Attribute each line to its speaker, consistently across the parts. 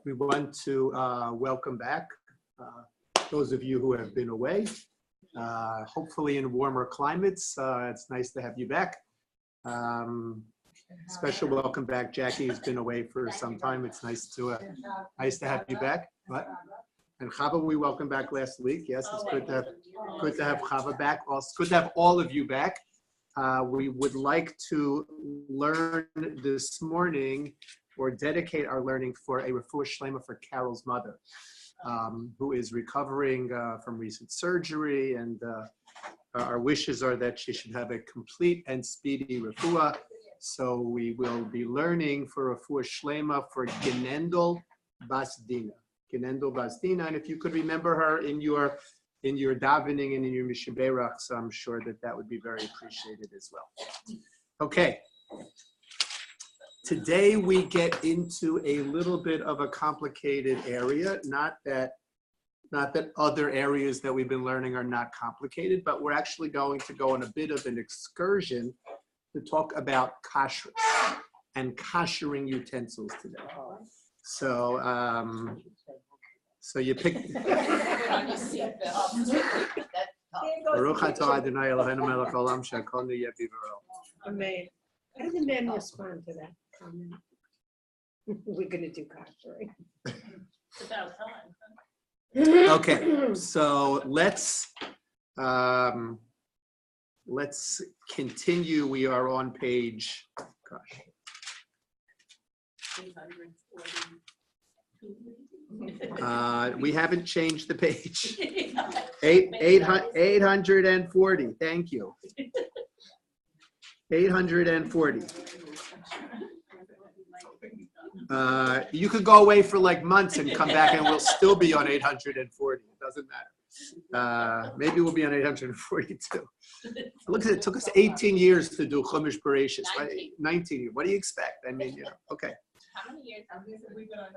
Speaker 1: We want to welcome back those of you who have been away, hopefully in warmer climates. It's nice to have you back. Special welcome back, Jackie, who's been away for some time. It's nice to have you back. What? And Chava, we welcome back last week. Yes, it's good to have Chava back. Also, it's good to have all of you back. We would like to learn this morning, or dedicate our learning for a refuah shlema for Carol's mother, who is recovering from recent surgery, and our wishes are that she should have a complete and speedy refuah. So we will be learning for refuah shlema for Genendel Basdina. Genendel Basdina, and if you could remember her in your davening and in your mishaberach, so I'm sure that would be very appreciated as well. Okay. Today we get into a little bit of a complicated area. Not that other areas that we've been learning are not complicated, but we're actually going to go on a bit of an excursion to talk about kashrus and koshering utensils today. So, you pick. Baruch atah Adonai Eloheinu melech haolam she'akol niyeh b'voro.
Speaker 2: Amen. How do the men respond to that comment? We're going to do koshering.
Speaker 1: Okay, so let's continue. We are on page. Gosh. We haven't changed the page. 840. Thank you. 840. You could go away for like months and come back and we'll still be on 840. It doesn't matter. Maybe we'll be on 842. Look at it. It took us 18 years to do Chumash Bereshis. 19 years. What do you expect? I mean, okay.
Speaker 3: How many years have we been on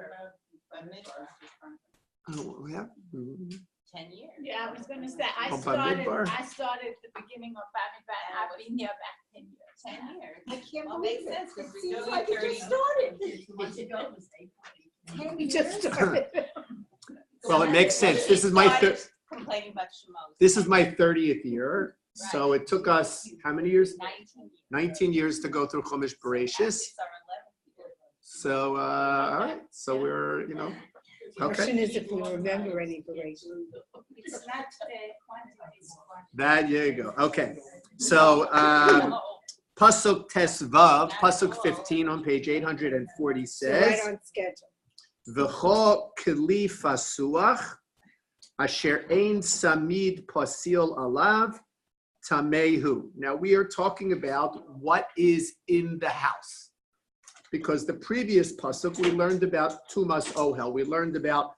Speaker 1: Oh, yeah.
Speaker 3: 10 years.
Speaker 4: Yeah, I was going to say, I
Speaker 1: Oh,
Speaker 4: started
Speaker 1: Bamidbar.
Speaker 4: at the beginning of Bamidbar. I've been here back 10 years.
Speaker 3: 10 years.
Speaker 2: I can't
Speaker 3: Well,
Speaker 2: believe
Speaker 3: makes
Speaker 2: it.
Speaker 3: sense,
Speaker 2: It
Speaker 3: 'cause we
Speaker 2: seems
Speaker 3: go
Speaker 2: like it
Speaker 3: 30
Speaker 2: just started.
Speaker 3: 2 months ago, it was 8:40.
Speaker 2: We just started.
Speaker 1: Well, it makes sense. This is my
Speaker 3: complaining about Chumash.
Speaker 1: This is my 30th year. So it took us how many years?
Speaker 3: 19 years.
Speaker 1: 19 years to go through Chumash Bereshis.
Speaker 3: It's our 11th year.
Speaker 1: So all right. So we're
Speaker 2: The question is if we remember any bereshit.
Speaker 4: It's not quantity, it's quantity.
Speaker 1: that you go. Okay. So Pasuk Tesvav, Pasuk 15 on page 840 says,
Speaker 2: Right on schedule.
Speaker 1: V'cho kli fasuach asher ein samid pasil alav tamehu. Now we are talking about what is in the house, because the previous pasuk we learned about tumas ohel. We learned about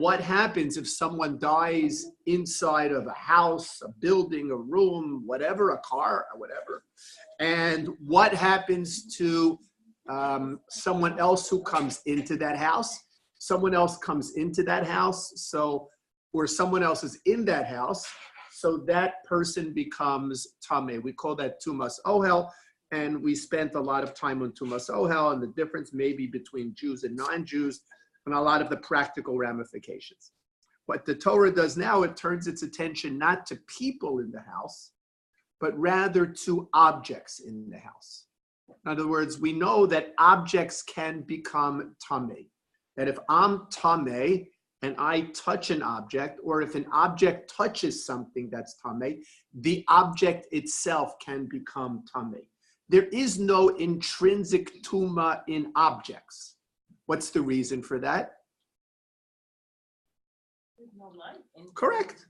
Speaker 1: what happens if someone dies inside of a house, a building, a room, whatever, a car, whatever, and what happens to someone else who comes into that house. Someone else comes into that house, or someone else is in that house, so that person becomes tameh. We call that tumas ohel, and we spent a lot of time on tumas ohel and the difference maybe between Jews and non-Jews, and a lot of the practical ramifications. What the Torah does now, it turns its attention not to people in the house, but rather to objects in the house. In other words, we know that objects can become tameh. That if I'm tameh and I touch an object, or if an object touches something that's tameh, the object itself can become tameh. There is no intrinsic tuma in objects. What's the reason for that?
Speaker 3: There's no life.
Speaker 1: Correct.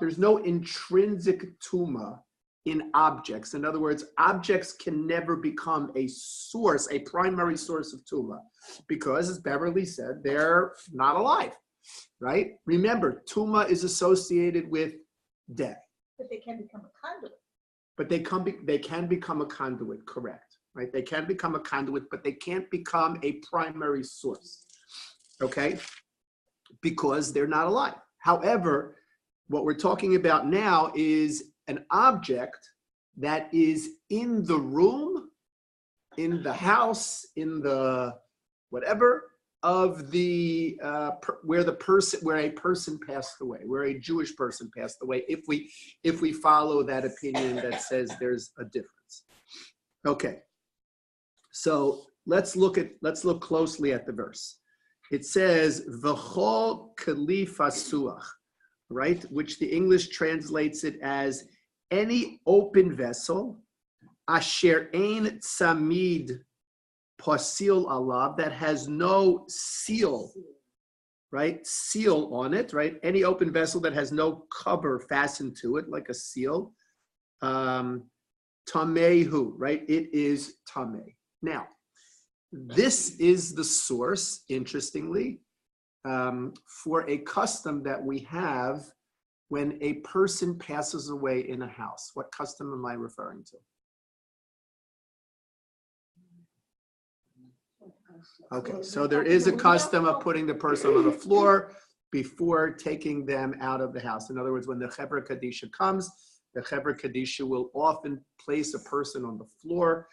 Speaker 1: There's no intrinsic tuma in objects. In other words, objects can never become a source, a primary source of tuma, because, as Beverly said, they're not alive, right? Remember, tuma is associated with death.
Speaker 2: But they can become a conduit.
Speaker 1: But they can become a conduit, correct, right? They can become a conduit, but they can't become a primary source, okay? Because they're not alive. However, what we're talking about now is an object that is in the room the house, in the whatever of the where a person passed away, where a Jewish person passed away, if we follow that opinion that says there's a difference. Okay, so let's look closely at the verse. It says v'chol kli fasuach, right, which the English translates it as any open vessel, asher ein tzamid pasil alav, that has no seal, right? Seal on it, right? Any open vessel that has no cover fastened to it, like a seal. Tamehu, right? It is tameh. Now, this is the source, interestingly, for a custom that we have when a person passes away in a house. What custom am I referring to? Okay, so there is a custom of putting the person on the floor before taking them out of the house. In other words, when the Chevra Kadisha comes, the Chevra Kadisha will often place a person on the floor,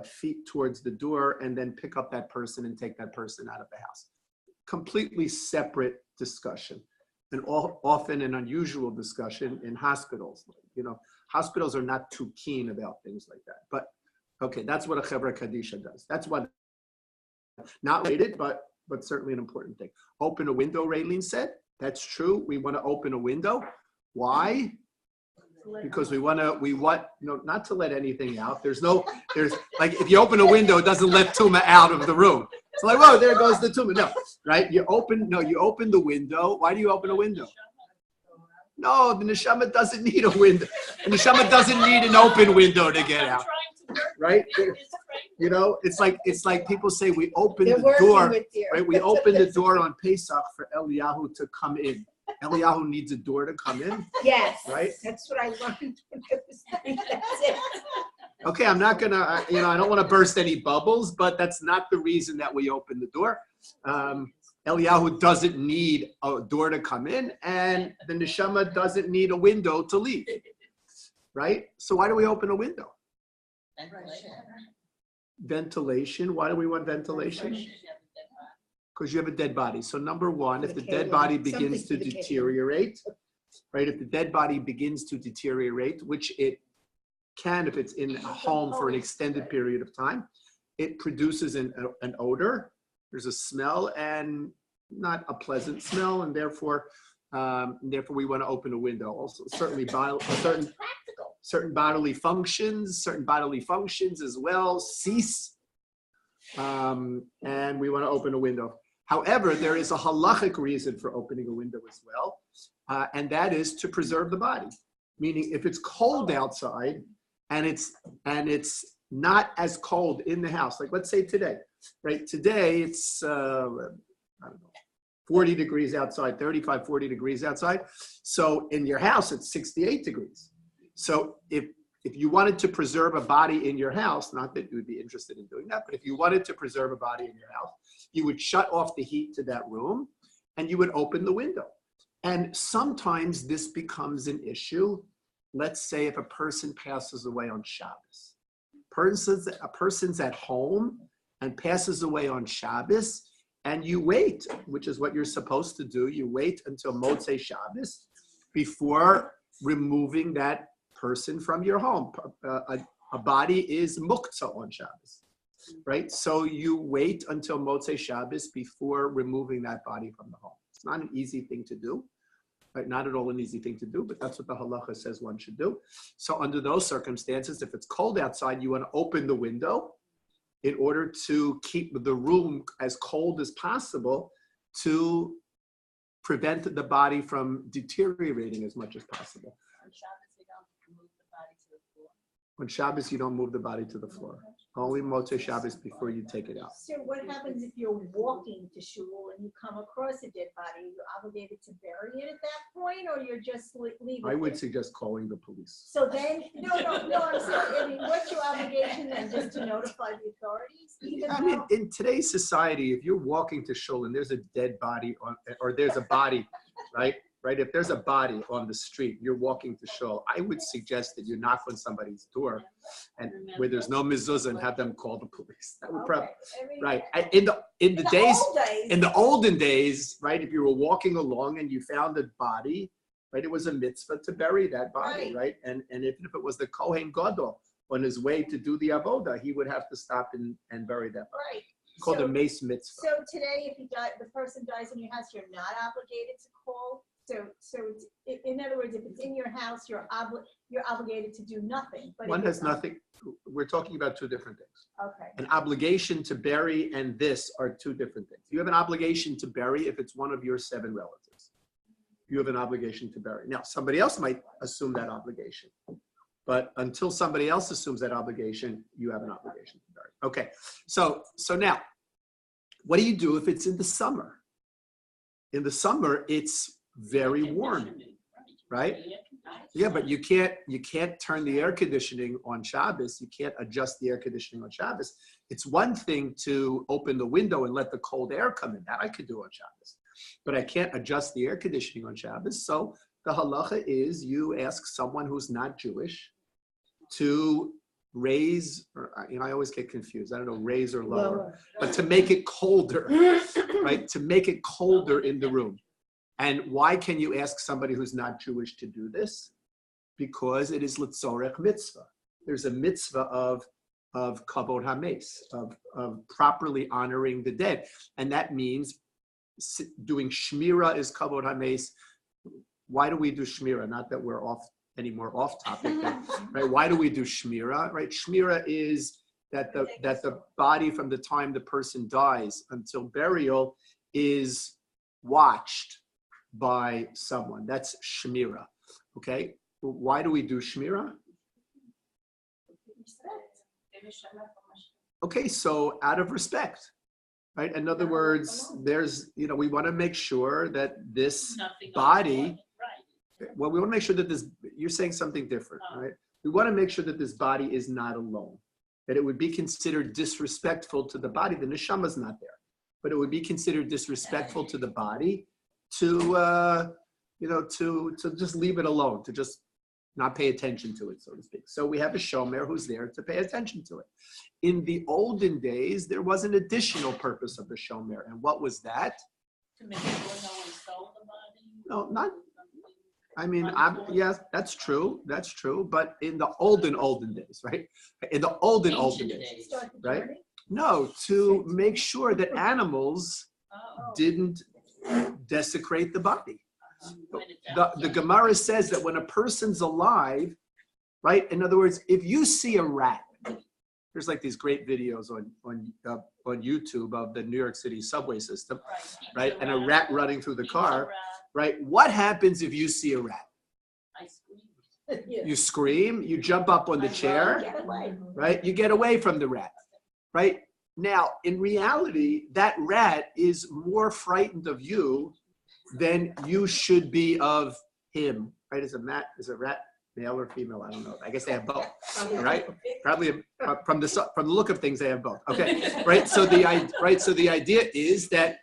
Speaker 1: feet towards the door, and then pick up that person and take that person out of the house. Completely separate discussion, and often an unusual discussion in hospitals. You know, hospitals are not too keen about things like that. But okay, that's what a Chevra Kadisha does. That's what, not related, but certainly an important thing. Open a window, Raylene said. That's true. We want to open a window. Why? Because we want not to let anything out. There's like, if you open a window, it doesn't let Tuma out of the room. It's like, whoa, there goes the Tuma. No, right? You open the window. Why do you open a window? No, the neshama doesn't need a window. The neshama doesn't need an open window to get out. Right? You know, it's like people say we open the door, right? We open the door on Pesach for Eliyahu to come in. Eliyahu needs a door to come in.
Speaker 2: Yes.
Speaker 1: Right?
Speaker 2: That's what I learned when I was three. That's it.
Speaker 1: Okay, I'm not gonna, I don't want to burst any bubbles, but that's not the reason that we open the door. Eliyahu doesn't need a door to come in, and the neshama doesn't need a window to leave. Right? So why do we open a window? Ventilation. Why do we want ventilation? Because you have a dead body. So number one, if the dead body begins to deteriorate, right? If the dead body begins to deteriorate, which it can if it's in a home for an extended period of time, it produces an odor. There's a smell, and not a pleasant smell, and therefore we want to open a window. Also, certainly certain bodily functions as well cease, and we want to open a window. However, there is a halachic reason for opening a window as well, and that is to preserve the body. Meaning, if it's cold outside and it's not as cold in the house, like let's say today, right? Today it's 40 degrees outside, 35, 40 degrees outside. So in your house, it's 68 degrees. So if you wanted to preserve a body in your house, not that you would be interested in doing that, but if you wanted to preserve a body in your house, you would shut off the heat to that room and you would open the window. And sometimes this becomes an issue. Let's say if a person passes away on Shabbos. A person's at home and passes away on Shabbos, and you wait, which is what you're supposed to do. You wait until Motzei Shabbos before removing that person from your home. A body is muktzah on Shabbos, right? So you wait until Motzei Shabbos before removing that body from the home. It's not an easy thing to do, right? Not at all an easy thing to do, but that's what the halacha says one should do. So under those circumstances, if it's cold outside, you want to open the window in order to keep the room as cold as possible to prevent the body from deteriorating as much as possible. On Shabbos, you don't move the body to the floor. Only Motzei Shabbos before you take it out.
Speaker 5: So what happens if you're walking to shul and you come across a dead body? Are you obligated to bury it at that point, or you're just leave it
Speaker 1: I would
Speaker 5: there?
Speaker 1: suggest calling the police.
Speaker 5: So then, no, I'm sorry. I mean, what's your obligation then? Just to notify the authorities? Even
Speaker 1: I mean,
Speaker 5: though,
Speaker 1: in today's society, if you're walking to shul and there's a dead body or there's a body, right? right? If there's a body on the street, you're walking to shul, I would suggest that you knock on somebody's door and where there's no mezuzah and have them call the police. That would probably, right? In the days, in the olden days, right? If you were walking along and you found a body, right? It was a mitzvah to bury that body, right? And if it was the Kohen Gadol on his way to do the avodah, he would have to stop and bury that body.
Speaker 5: Right.
Speaker 1: It's called
Speaker 5: So-
Speaker 1: a mace mitzvah.
Speaker 5: So today, if the person dies in your house, you're not obligated to call. So it's, in other words, if it's in your house, you're obligated to do nothing. But
Speaker 1: One
Speaker 5: if
Speaker 1: has
Speaker 5: it's not-
Speaker 1: nothing, we're talking about two different things.
Speaker 5: Okay.
Speaker 1: An obligation to bury and this are two different things. You have an obligation to bury if it's one of your 7 relatives. You have an obligation to bury. Now, somebody else might assume that obligation. But until somebody else assumes that obligation, you have an obligation to bury. Okay, so now, what do you do if it's in the summer? In the summer, it's very warm, right? Yeah, but you can't turn the air conditioning on Shabbos. You can't adjust the air conditioning on Shabbos. It's one thing to open the window and let the cold air come in. That I could do on Shabbos. But I can't adjust the air conditioning on Shabbos. So the halacha is you ask someone who's not Jewish to raise, or I always get confused. I don't know, raise or lower, but to make it colder, right? To make it colder in the room. And why can you ask somebody who's not Jewish to do this? Because it is litzorech mitzvah. There's a mitzvah of kavod hames, of properly honoring the dead. And that means doing shmira is kavod hames. Why do we do shmira? Not that we're any more off topic, right? Why do we do shmira, right? Shmira is that the body from the time the person dies until burial is watched by someone. That's shmira, okay? Why do we do shmira? Okay, so out of respect, right? In other words, we want to make sure that this body, well, we want to make sure that you're saying something different, right? We want to make sure that this body is not alone, that it would be considered disrespectful to the body. The neshama's not there, but it would be considered disrespectful to the body to just leave it alone, to just not pay attention to it, so to speak. So we have a shomer who's there to pay attention to it. In the olden days, there was an additional purpose of the shomer, and what was that?
Speaker 3: To make sure no one stole the body?
Speaker 1: No, not. I mean, yes, that's true. That's true. But in the olden days, right? In the olden days,
Speaker 5: Start the
Speaker 1: right?
Speaker 5: journey?
Speaker 1: No, to make sure that animals
Speaker 3: Oh.
Speaker 1: didn't desecrate the body.
Speaker 3: When it's out.
Speaker 1: The Gemara says that when a person's alive, right? In other words, if you see a rat, there's like these great videos on YouTube of the New York City subway system, right? And a rat running through the car, right? What happens if you see a rat?
Speaker 3: I screamed.
Speaker 5: Yeah.
Speaker 1: You scream, you jump up on the chair,
Speaker 5: Get away.
Speaker 1: right? You get away from the rat, right? Now, in reality, that rat is more frightened of you than you should be of him, right? Is a rat male or female? I don't know. I guess they have both, right? Probably from the look of things, they have both. Okay, right? So the idea is that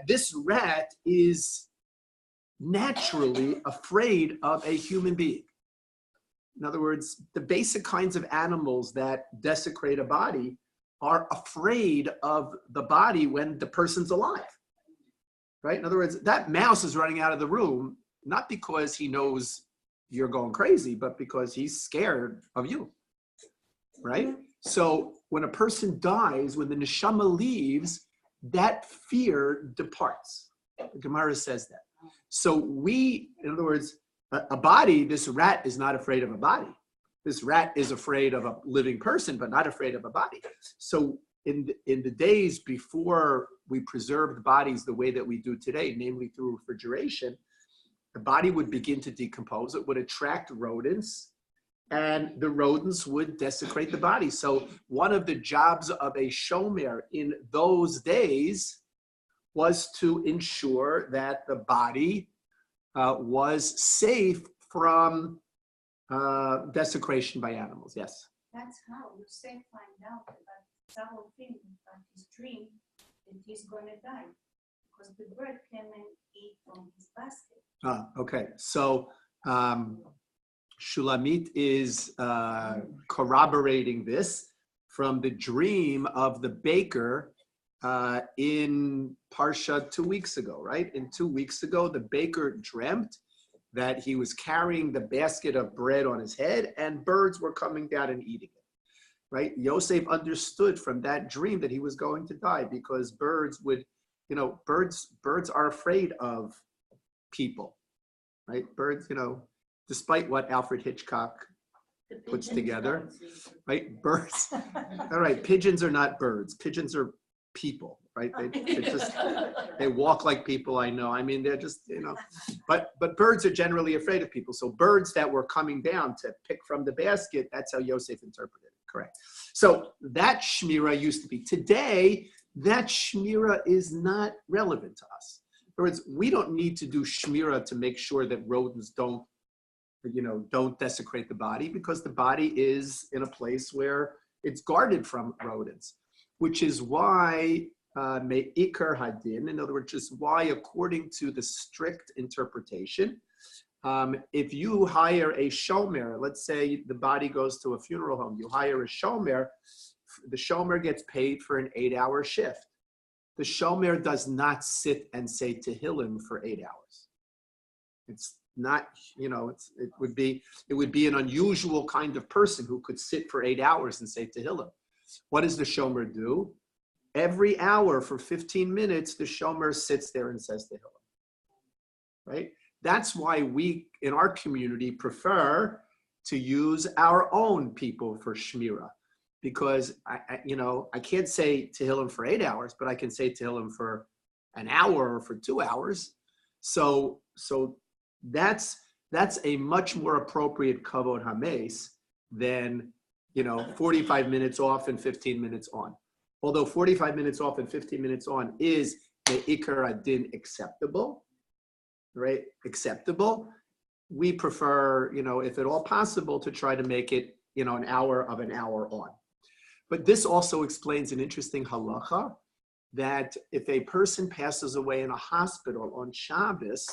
Speaker 1: this rat is naturally afraid of a human being. In other words, the basic kinds of animals that desecrate a body are afraid of the body when the person's alive, right? In other words, that mouse is running out of the room, not because he knows you're going crazy, but because he's scared of you, right? So when a person dies, when the neshama leaves, that fear departs. The Gemara says that. So in other words, a body, this rat is not afraid of a body. This rat is afraid of a living person, but not afraid of a body. So in the days before we preserved bodies the way that we do today, namely through refrigeration, the body would begin to decompose. It would attract rodents, and the rodents would desecrate the body. So one of the jobs of a shomer in those days was to ensure that the body was safe from desecration by animals. Yes.
Speaker 6: That's how Yosef find out about several things about his dream that he's going to die. because the bird came and ate from his basket.
Speaker 1: Okay. So Shulamit is corroborating this from the dream of the baker in Parsha 2 weeks ago, right? In 2 weeks ago, the baker dreamt that he was carrying the basket of bread on his head and birds were coming down and eating it, right? Yosef understood from that dream that he was going to die because birds would, birds are afraid of people, right? Birds, despite what Alfred Hitchcock
Speaker 3: The
Speaker 1: puts
Speaker 3: pigeons
Speaker 1: together,
Speaker 3: don't see.
Speaker 1: right? Birds, all right, pigeons are not birds. Pigeons are people, right? They walk like people, I know. I mean, they're just, but birds are generally afraid of people. So birds that were coming down to pick from the basket, that's how Yosef interpreted it, correct. So that shmira used to be. Today, that shmira is not relevant to us. In other words, we don't need to do shmira to make sure that rodents don't desecrate the body because the body is in a place where it's guarded from rodents, which is why me'ikar hadin, in other words, just why according to the strict interpretation, if you hire a shomer, let's say the body goes to a funeral home, you hire a shomer, the shomer gets paid for an 8-hour shift. The shomer does not sit and say Tehillim for 8 hours. It's not, it would be an unusual kind of person who could sit for 8 hours and say Tehillim. What does the shomer do? Every hour for 15 minutes, the shomer sits there and says Tehillim, right? That's why we, in our community, prefer to use our own people for shmira, because I can't say Tehillim for 8 hours, but I can say Tehillim for an hour or for 2 hours. So that's a much more appropriate kavod hames than 45 minutes off and 15 minutes on. Although 45 minutes off and 15 minutes on is the ikar adin acceptable, right? Acceptable. We prefer, if at all possible, to try to make it, an hour on. But this also explains an interesting halacha that if a person passes away in a hospital on Shabbos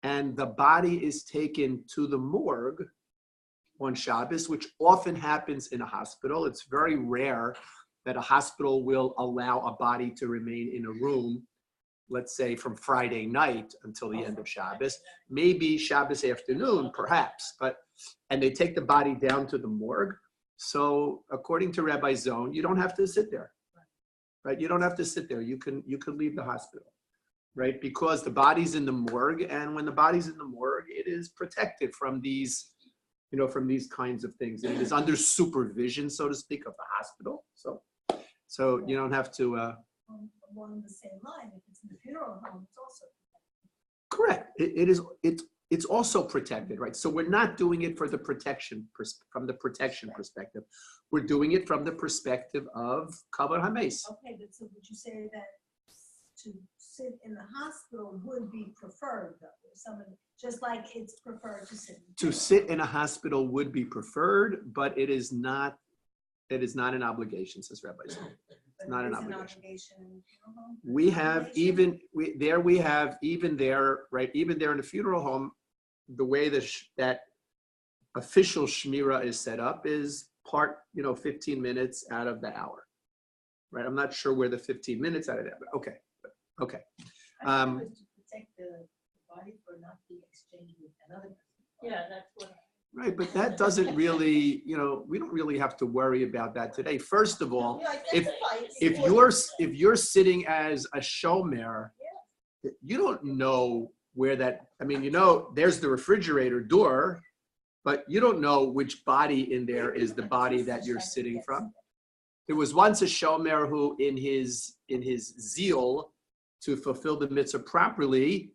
Speaker 1: and the body is taken to the morgue on Shabbos, which often happens in a hospital, it's very rare that a hospital will allow a body to remain in a room, let's say from Friday night until the end of Shabbos, maybe Shabbos afternoon, perhaps, and they take the body down to the morgue. So according to Rabbi Zone, you don't have to sit there, right? You don't have to sit there. You can leave the hospital, right? Because the body's in the morgue, and when the body's in the morgue, it is protected from these, from these kinds of things. And it is under supervision, so to speak, of the hospital. So you don't have to.
Speaker 6: Along the same line, if it's in the funeral home, it's also
Speaker 1: Correct. It's also protected, right? So we're not doing it for the protection from the protection perspective. We're doing it from the perspective of kavod hames.
Speaker 6: okay. But so would you say that to sit in the hospital would be preferred, though? Someone just like it's preferred to sit.
Speaker 1: To sit in a hospital would be preferred, but it is not an obligation, says Rabbi Zone. It's not an obligation. We have even there, right? Even there in the funeral home, the way that official shmira is set up is part, 15 minutes out of the hour, right? I'm not sure where the 15 minutes out of that, but okay.
Speaker 6: I think it was to protect the body for not being exchanged with another person.
Speaker 3: Yeah, that's what.
Speaker 1: Right, but that doesn't really, we don't really have to worry about that today. First of all, if you're sitting as a shomer, you don't know where that. I mean, there's the refrigerator door, but you don't know which body in there is the body that you're sitting from. There was once a shomer who, in his zeal to fulfill the mitzvah properly,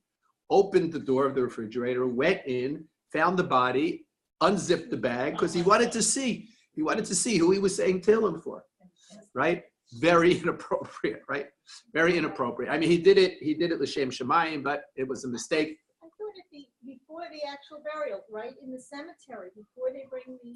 Speaker 1: opened the door of the refrigerator, went in, found the body, unzipped the bag because he wanted to see who he was saying Tehillim for, right? Very inappropriate, right? Very inappropriate. I mean, he did it l'shem shamayim, but it was a mistake.
Speaker 5: I thought it'd be before the actual burial, right, in the cemetery, before they bring the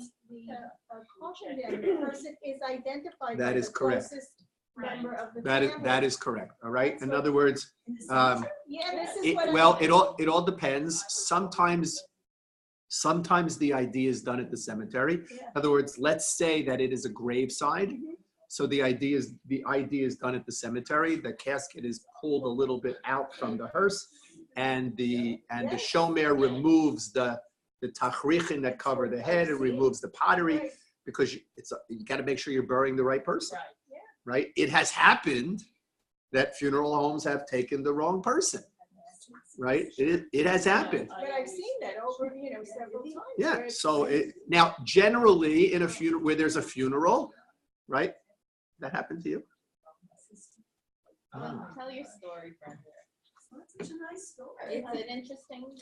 Speaker 5: coffin down, the person is identified.
Speaker 1: That
Speaker 5: by
Speaker 1: is
Speaker 5: the
Speaker 1: correct.
Speaker 5: closest member of the
Speaker 1: That
Speaker 5: family.
Speaker 1: is correct. All right. In other words,
Speaker 6: In the
Speaker 1: um,
Speaker 6: cemetery?
Speaker 5: Yeah, this is
Speaker 1: it,
Speaker 5: what.
Speaker 1: well, it all depends. Sometimes the idea is done at the cemetery.
Speaker 6: Yeah.
Speaker 1: In other words, let's say that it is a graveside.
Speaker 5: Mhm.
Speaker 1: So the idea is done at the cemetery. The casket is pulled a little bit out from the hearse, and the
Speaker 5: Yes.
Speaker 1: shomer removes the tachrichin that cover the head. It removes the pottery
Speaker 5: Right.
Speaker 1: because you got to make sure you're burying the right person,
Speaker 3: Right.
Speaker 1: right? It has happened that funeral homes have taken the wrong person, right? It has happened.
Speaker 5: But I've seen that over, several times.
Speaker 1: Yeah.
Speaker 5: where it's-
Speaker 1: So now generally in a funeral where there's a funeral, right? That happened to you? Ah.
Speaker 4: Tell your story, Brenda.
Speaker 6: It's not such a nice story.
Speaker 4: It's an interesting,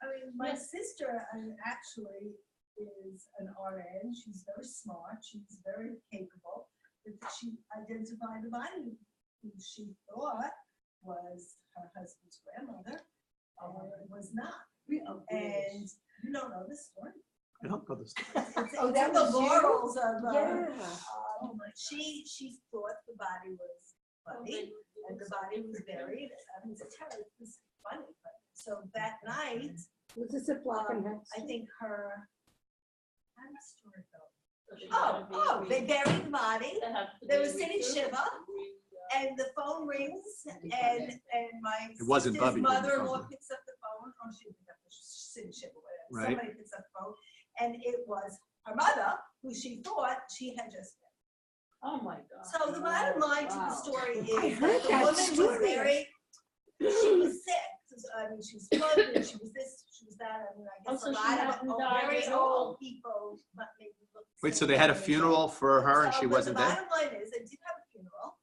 Speaker 6: I mean, my sister actually is an RN. She's very smart. She's very capable. But she identified the body who she thought was her husband's grandmother, it was not. And you don't know this story.
Speaker 1: I don't know this.
Speaker 5: Oh,
Speaker 6: It's
Speaker 5: that
Speaker 6: in the
Speaker 5: was you?
Speaker 6: laurels of.
Speaker 5: Yeah.
Speaker 6: She thought the body was Buddy, and the body was buried. I mean, it's funny. But so that night,
Speaker 5: Was this a block and house?
Speaker 6: I think her. How did the story go?
Speaker 3: So she
Speaker 6: Oh,
Speaker 3: gotta be-
Speaker 6: they buried the body,
Speaker 3: They have to
Speaker 6: they
Speaker 3: be
Speaker 6: were sitting
Speaker 3: removed.
Speaker 6: Shiva, and the phone rings, and my
Speaker 1: It wasn't
Speaker 6: sister's
Speaker 1: Bubby, didn't
Speaker 6: mother-in-law
Speaker 1: phone.
Speaker 6: picks up the phone, or she didn't pick up, she's sitting Shiva, whatever.
Speaker 1: Right.
Speaker 6: Somebody picks up the phone, and it was her mother, who she thought she had just met.
Speaker 3: Oh, my God.
Speaker 6: So the bottom line to the
Speaker 3: Wow.
Speaker 6: story
Speaker 5: I
Speaker 6: is
Speaker 5: heard
Speaker 6: that the
Speaker 5: that
Speaker 6: woman was
Speaker 5: story.
Speaker 6: very, she was sick. I mean, she was floating, she was this, she was that. I mean, I guess
Speaker 3: Oh, so
Speaker 6: a
Speaker 3: she
Speaker 6: lot of
Speaker 3: hadn't died
Speaker 6: very
Speaker 3: at all.
Speaker 6: old people. But maybe look
Speaker 1: Wait, so
Speaker 6: sick.
Speaker 1: they had a funeral for her and she
Speaker 6: But
Speaker 1: wasn't there?
Speaker 6: The bottom line is, they did have a funeral,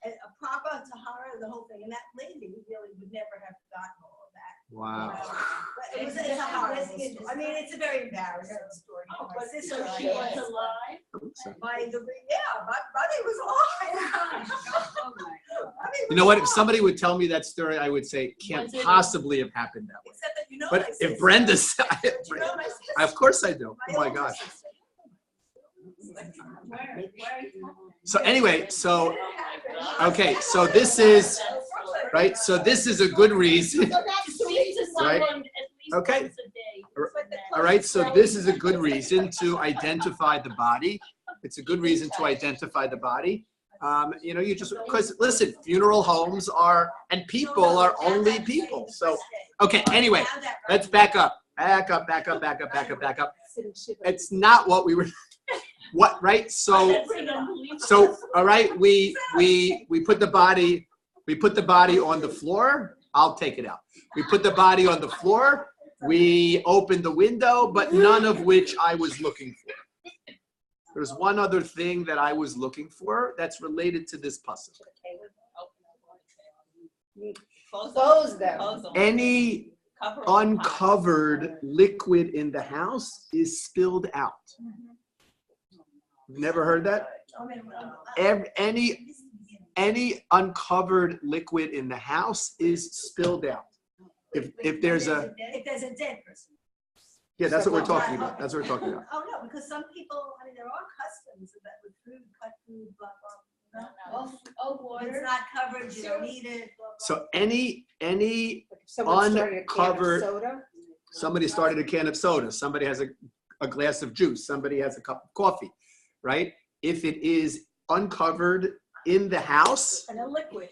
Speaker 6: a proper tahara, the whole thing, and that lady really would never have gotten all of that.
Speaker 1: Wow.
Speaker 6: But it's a horrible story. I mean, it's a very embarrassing story.
Speaker 3: Oh,
Speaker 6: My
Speaker 3: but
Speaker 6: sister,
Speaker 3: so
Speaker 6: I
Speaker 3: she was
Speaker 6: guess,
Speaker 3: alive?
Speaker 6: my buddy was alive.
Speaker 3: Oh, my God.
Speaker 6: Buddy
Speaker 1: You know what? If
Speaker 6: was
Speaker 1: somebody
Speaker 6: alive.
Speaker 1: would tell me that story, I would say can't
Speaker 3: Was it-
Speaker 1: possibly have happened that way.
Speaker 6: Except that you know
Speaker 1: But
Speaker 6: my
Speaker 1: if
Speaker 6: sister.
Speaker 1: Brenda said,
Speaker 6: You know my sister.
Speaker 1: of course I do. Oh my
Speaker 6: older
Speaker 1: God.
Speaker 6: sister.
Speaker 3: Where are you?
Speaker 1: So anyway, so
Speaker 3: Oh, my God.
Speaker 1: okay, so this is
Speaker 3: That's so-
Speaker 1: right. So this is a good reason.
Speaker 5: So that's the
Speaker 3: Speak to
Speaker 5: reason.
Speaker 1: Right.
Speaker 3: someone at least
Speaker 1: Okay.
Speaker 3: once a day.
Speaker 6: But the
Speaker 1: All right, so this is a good reason to identify the body. It's a good reason to identify the body. You just because listen, funeral homes are and people are only people. So okay, anyway, let's back up. Back up.
Speaker 5: Sitting Shiva.
Speaker 1: It's not what we were. What right? So
Speaker 3: That's an unbelievable-
Speaker 1: so all right, we put the body on the floor. I'll take it out. We put the body on the floor. We opened the window, but none of which I was looking for. There's one other thing that I was looking for that's related to this pasuk.
Speaker 5: Close them.
Speaker 1: Any
Speaker 3: Cover all the
Speaker 1: uncovered liquid in the house is spilled out. Never heard that? Any uncovered liquid in the house is spilled out. If there's a
Speaker 6: dead person.
Speaker 1: yeah, that's what we're talking about. That's what we're talking about.
Speaker 6: Oh, no, because some people, I mean, there are customs that with food, cut food, blah, blah, blah. It's not covered, you don't need it, blah, blah.
Speaker 1: So any
Speaker 5: Like if someone started a can of
Speaker 1: Uncovered-
Speaker 5: soda.
Speaker 1: somebody started a can of soda, somebody has a glass of juice, somebody has a cup of coffee, right? If it is uncovered in the house,
Speaker 6: And a liquid.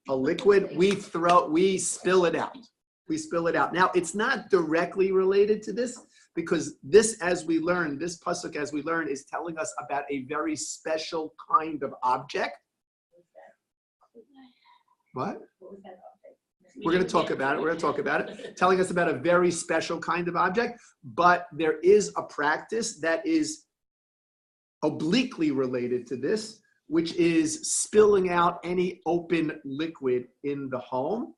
Speaker 1: a liquid, we spill it out. We spill it out. Now, it's not directly related to this because this, as we learn, this pasuk, as we learn, is telling us about a very special kind of object. What? We're going to talk about it. Telling us about a very special kind of object, but there is a practice that is obliquely related to this, which is spilling out any open liquid in the home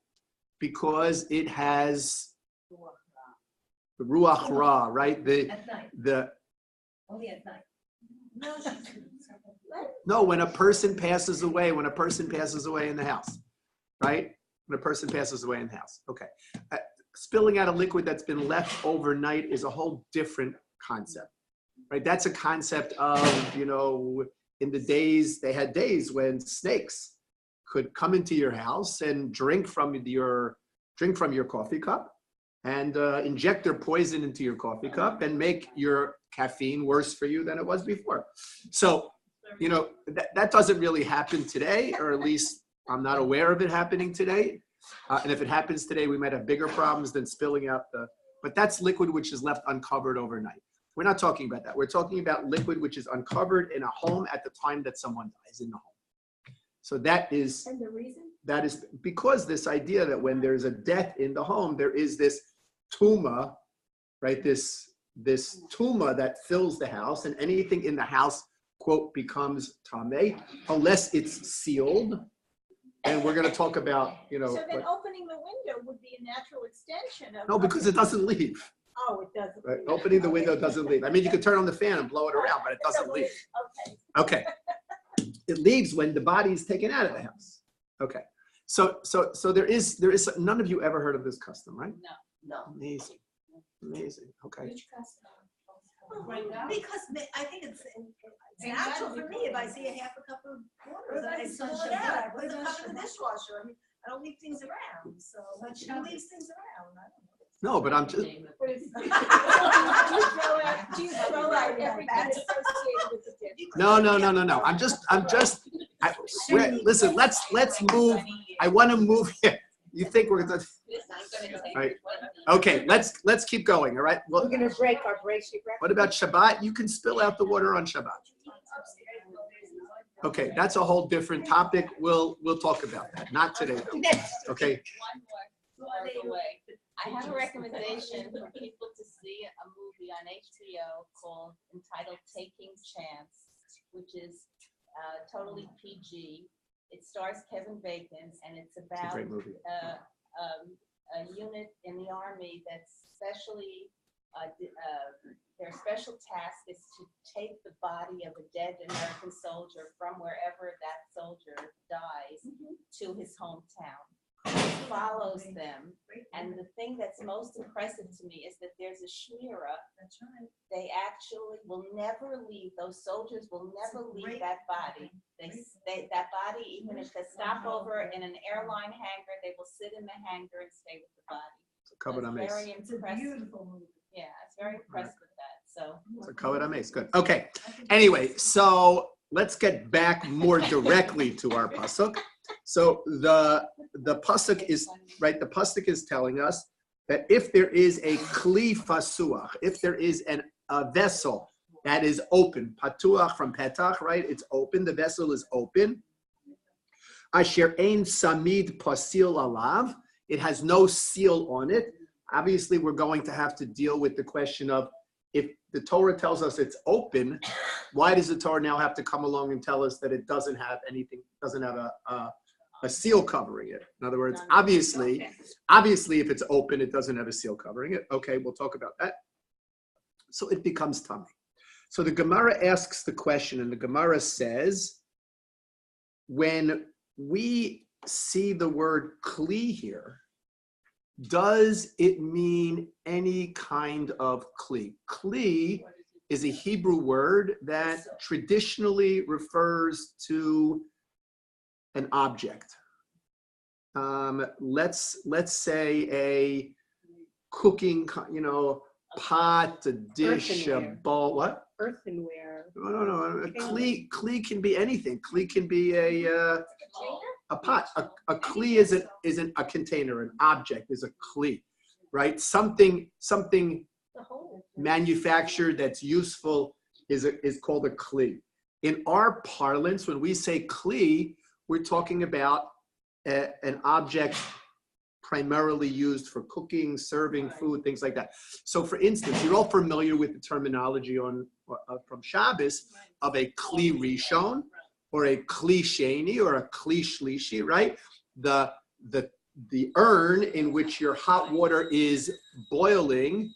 Speaker 1: because it has the ruach ra, right?
Speaker 6: At night, only at night.
Speaker 1: No, when a person passes away in the house, right? When a person passes away in the house. Okay. Spilling out a liquid that's been left overnight is a whole different concept, right? That's a concept of, in the days, they had days when snakes could come into your house and drink from your coffee cup and inject their poison into your coffee cup and make your caffeine worse for you than it was before. So, that doesn't really happen today, or at least I'm not aware of it happening today. And if it happens today, we might have bigger problems than spilling out but that's liquid which is left uncovered overnight. We're not talking about that. We're talking about liquid which is uncovered in a home at the time that someone dies in the home. So that is,
Speaker 5: And the reason?
Speaker 1: that is because this idea that when there's a death in the home, there is this tuma, right? This tuma that fills the house, and anything in the house, quote, becomes tameh, unless it's sealed. And we're going to talk about,
Speaker 5: So then opening the window would be a natural extension of.
Speaker 1: no, because it doesn't leave.
Speaker 5: Oh, it doesn't.
Speaker 1: Right? Opening the window doesn't leave. I mean, you could turn on the fan and blow it around, but it doesn't leave.
Speaker 5: Okay.
Speaker 1: Okay. It leaves when the body is taken out of the house. Okay. So there is, none of you ever heard of this custom, right?
Speaker 3: No.
Speaker 1: Amazing. Okay.
Speaker 6: Because I think it's natural for me, if I see a half a cup of water, I spill it out, I put the cup in the dishwasher, I mean, I don't leave things around, so who leaves things around? I don't know.
Speaker 1: No, but I'm just,
Speaker 5: Do you throw out everything associated with the dish?
Speaker 1: no. Listen, let's move. I want to move here. You think we're going to, right. Okay, let's keep going, all right? Well,
Speaker 2: We're gonna break our bracelet.
Speaker 1: what about Shabbat? You can spill out the water on Shabbat. Okay, that's a whole different topic. We'll talk about that. Not today, though. Okay.
Speaker 4: One more away. I have a recommendation for people to see a movie on HBO entitled Taking Chance, which is totally PG. It stars Kevin Bacon, and it's
Speaker 1: It's a
Speaker 4: about
Speaker 1: great movie.
Speaker 4: a unit in the Army that's specially, their special task is to take the body of a dead American soldier from wherever that soldier dies to his hometown. It follows them, and the thing that's most impressive to me is that there's a shmira.
Speaker 6: That's right.
Speaker 4: They actually will never leave, those soldiers will never leave that body. That body, even if they stop over in an airline hangar, they will sit in the hangar and stay with the body.
Speaker 1: It's a covered
Speaker 4: It's
Speaker 1: amaze.
Speaker 4: very
Speaker 6: It's a
Speaker 4: impressive.
Speaker 6: beautiful movie.
Speaker 4: Yeah, it's very impressed with that, so.
Speaker 1: It's a covered amaze. Good. Okay. Anyway, so let's get back more directly to our pasuk. So the pasuk is right. The pasuk is telling us that if there is a kli fasuach, if there is a vessel that is open, patuach from petach, right? It's open. The vessel is open. Asher ein samid pasil alav. It has no seal on it. Obviously, we're going to have to deal with the question of, if the Torah tells us it's open, why does the Torah now have to come along and tell us that it doesn't have anything, doesn't have a seal covering it? In other words, obviously, if it's open, it doesn't have a seal covering it. Okay, we'll talk about that. So it becomes tummy. So the Gemara asks the question, and the Gemara says, when we see the word kli here, does it mean any kind of kli? Kli is a Hebrew word that traditionally refers to an object. Let's say a cooking, pot, a dish, a
Speaker 2: Earthenware.
Speaker 1: bowl. What?
Speaker 2: Earthenware.
Speaker 1: No. Kli can be anything. Kli can be a pot. A kli isn't a container. An object is a kli, right? Something
Speaker 5: The whole.
Speaker 1: manufactured that's useful is called a kli. In our parlance, when we say kli, we're talking about an object primarily used for cooking, serving food, things like that. So, for instance, you're all familiar with the terminology from Shabbos of a kli rishon, or a kli sheni, or a kli shlishi, right? The urn in which your hot water is boiling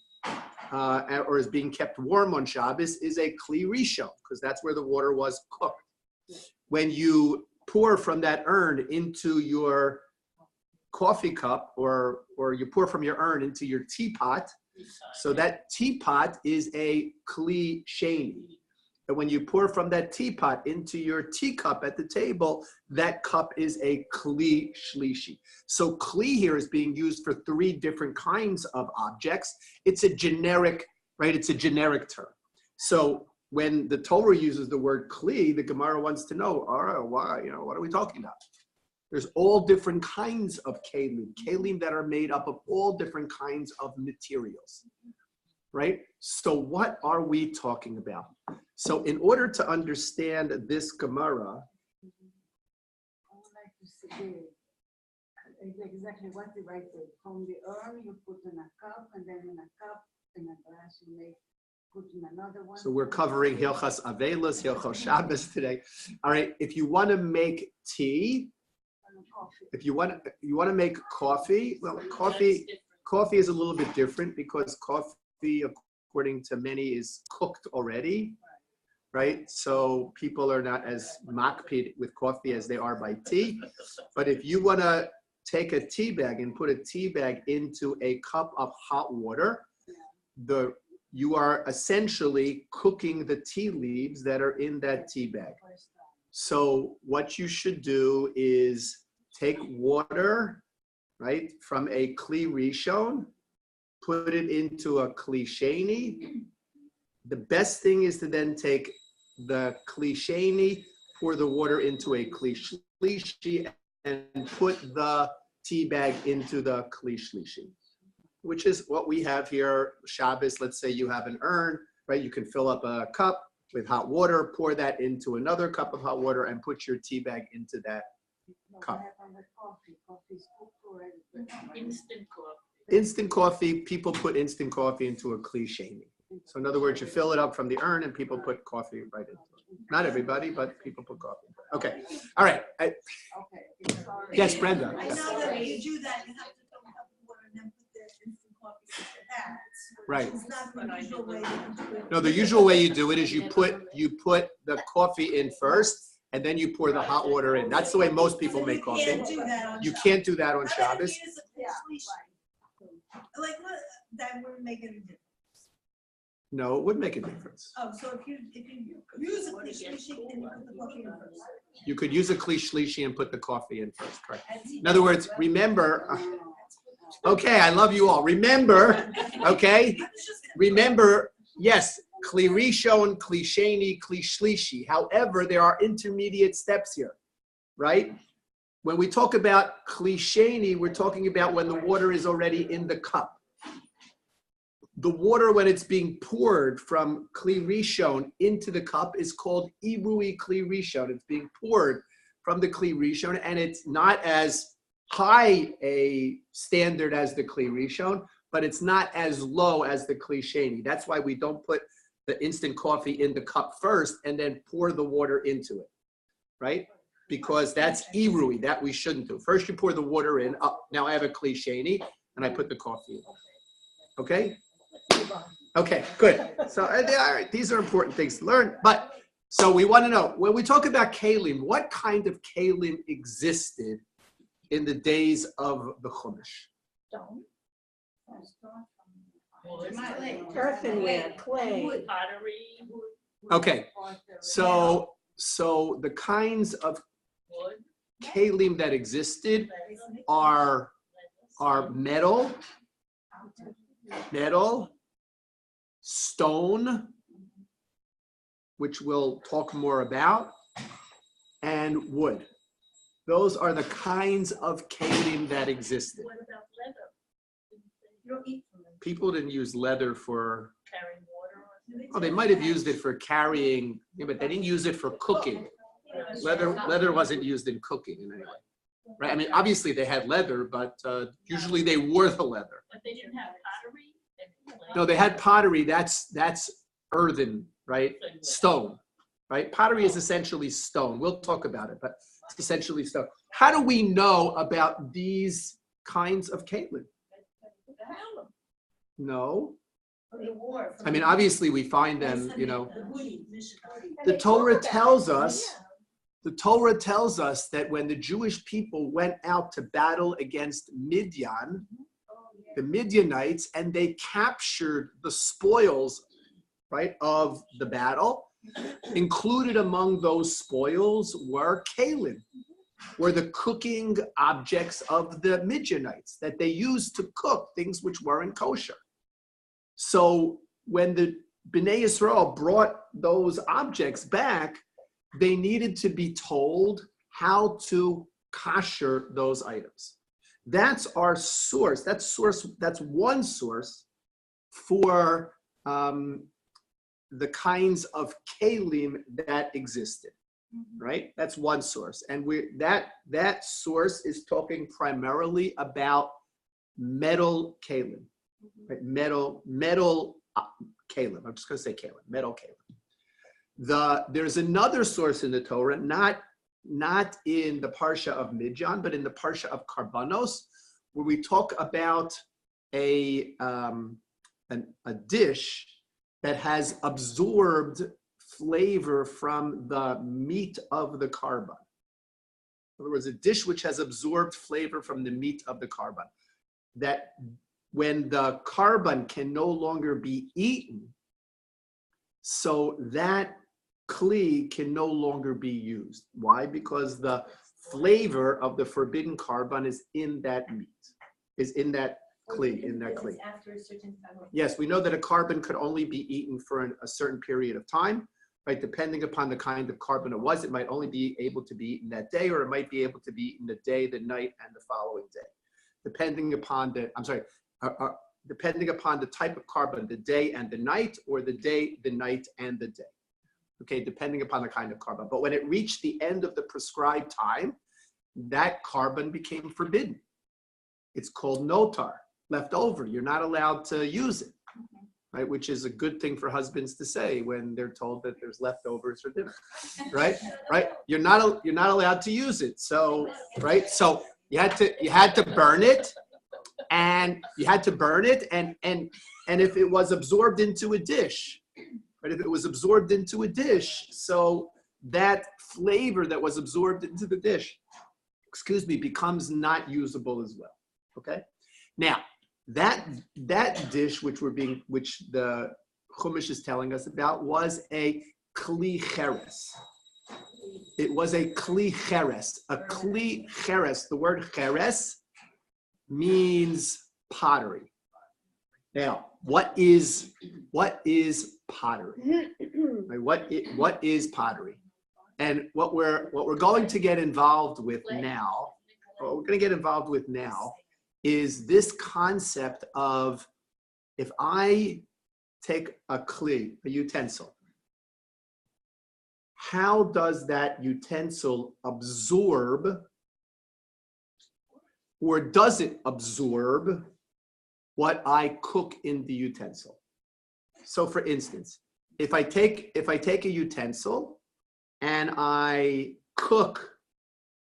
Speaker 1: or is being kept warm on Shabbos is a kli rishon, because that's where the water was cooked. When you pour from that urn into your coffee cup, or you pour from your urn into your teapot, so that teapot is a kli sheni. And when you pour from that teapot into your teacup at the table, that cup is a kli shlishi. So kli here is being used for 3 different kinds of objects. It's a generic, right? It's a generic term. So when the Torah uses the word kli, the Gemara wants to know, all right, why, what are we talking about? There's all different kinds of kelim that are made up of all different kinds of materials, right? So what are we talking about? So in order to understand this Gemara,
Speaker 7: I would like to see exactly what you write there. From the urn, you put in a cup, and then in a cup, in a glass, you put in another one.
Speaker 1: so we're covering Hilchas Avelos, Hilchos Shabbos today. All right, if you want to make tea, if you want to make coffee, well, coffee is a little bit different because coffee, according to many, is cooked already, right? So people are not as makpid with coffee as they are by tea. But if you want to take a tea bag and put a tea bag into a cup of hot water, you are essentially cooking the tea leaves that are in that tea bag. So what you should do is take water, right, from a kli rishon, put it into a kli sheni. The best thing is to then take the kli sheni, pour the water into a kli shlishi, and put the tea bag into the kli shlishi, which is what we have here. Shabbos, let's say you have an urn, right? You can fill up a cup with hot water, pour that into another cup of hot water, and put your tea bag into that cup.
Speaker 3: Instant coffee.
Speaker 1: Instant coffee, people put instant coffee into a kli sheni. So in other words, you fill it up from the urn and people put coffee right into it. Not everybody, but people put coffee. Okay, all right. Yes, Brenda.
Speaker 6: I know that when you do that, you have to fill up the water and then put the instant coffee into that.
Speaker 1: Right.
Speaker 6: It's not the usual way you do it.
Speaker 1: No, the usual way you do it is you put the coffee in first, and then you pour the hot water in. That's the way most people make coffee.
Speaker 6: You can't do that on
Speaker 1: You
Speaker 6: Shabbos.
Speaker 1: can't do that on
Speaker 6: I think
Speaker 1: Shabbos.
Speaker 6: it is a completion. Like, what, that wouldn't make any difference.
Speaker 1: No, it would make a difference.
Speaker 6: Oh, so if you use a completion and you put the coffee in first.
Speaker 1: You could use a kli shlishi and put the coffee in first, correct? In other words, remember, okay, I love you all. Remember, okay? Remember, yes, kli rishon, kli sheni, kli shlishi. However, there are intermediate steps here, right? When we talk about kli sheni, we're talking about when the water is already in the cup. The water, when it's being poured from kli rishon into the cup, is called irui kli rishon. It's being poured from the kli rishon, and it's not as high a standard as the kli rishon, but it's not as low as the kli sheni. That's why we don't put the instant coffee in the cup first and then pour the water into it, right? Because that's irui, that we shouldn't do. First you pour the water in. Oh, now I have a kli sheni, and I put the coffee in. Okay? Okay, good. So all right, these are important things to learn. But so we want to know, when we talk about kelim, what kind of kelim existed in the days of the Chumash?
Speaker 2: Earthenware, clay.
Speaker 3: Pottery,
Speaker 1: Okay, so the kinds of
Speaker 3: wood.
Speaker 1: kelim that existed are metal, stone, which we'll talk more about, and wood. Those are the kinds of kelim that existed.
Speaker 3: What about leather?
Speaker 6: You don't eat from them.
Speaker 1: People didn't use leather for,
Speaker 3: Carrying water or
Speaker 1: oh, they might have used it for carrying, yeah, but they didn't use it for cooking. Leather wasn't used in cooking in any way, right? I mean, obviously they had leather, but usually they wore the leather.
Speaker 3: But they didn't have pottery?
Speaker 1: No, they had pottery. That's earthen, right? Stone, right? Pottery is essentially stone. We'll talk about it, but it's essentially stone. How do we know about these kinds of kelim? No. I mean, obviously we find them, you know. The Torah tells us that when the Jewish people went out to battle against Midian, the Midianites, and they captured the spoils, right, of the battle, Included among those spoils were kalim, were the cooking objects of the Midianites that they used to cook things which weren't kosher. So when the Bnei Yisrael brought those objects back, they needed to be told how to kosher those items. That's our source. That's one source for the kinds of kalim that existed, right? That's one source. And that source is talking primarily about metal kalim, right? Metal kalim. I'm just going to say kalim, metal kalim. There's another source in the Torah, not in the Parsha of Midjan, but in the Parsha of Karbanos, where we talk about a dish that has absorbed flavor from the meat of the carbon. In other words, a dish which has absorbed flavor from the meat of the carbon. That when the carbon can no longer be eaten, so that kli can no longer be used. Why? Because the flavor of the forbidden carbon is in that meat, is in that kli,
Speaker 5: After a certain time.
Speaker 1: Yes, we know that a carbon could only be eaten for a certain period of time, right? Depending upon the kind of carbon it was, it might only be able to be eaten that day, or it might be able to be eaten the day, the night, and the following day. Depending upon the type of carbon, the day and the night, or the day, the night, and the day. Okay, depending upon the kind of carbon. But when it reached the end of the prescribed time, that carbon became forbidden. It's called notar, left over. You're not allowed to use it, right? Which is a good thing for husbands to say when they're told that there's leftovers for dinner, right? Right? You're not allowed to use it. So, right? So you had to burn it, and if it was absorbed into a dish, right? If it was absorbed into a dish, so that flavor that was absorbed into the dish, becomes not usable as well. Okay. Now that dish which the Chumash is telling us about was a kli cheres. It was a kli cheres. A kli cheres. The word cheres means pottery. Now, what is pottery? Right, what is pottery? And what we're going to get involved with now, is this concept of, if I take a kli, a utensil, how does that utensil absorb, or does it absorb what I cook in the utensil? So for instance, if I take a utensil and I cook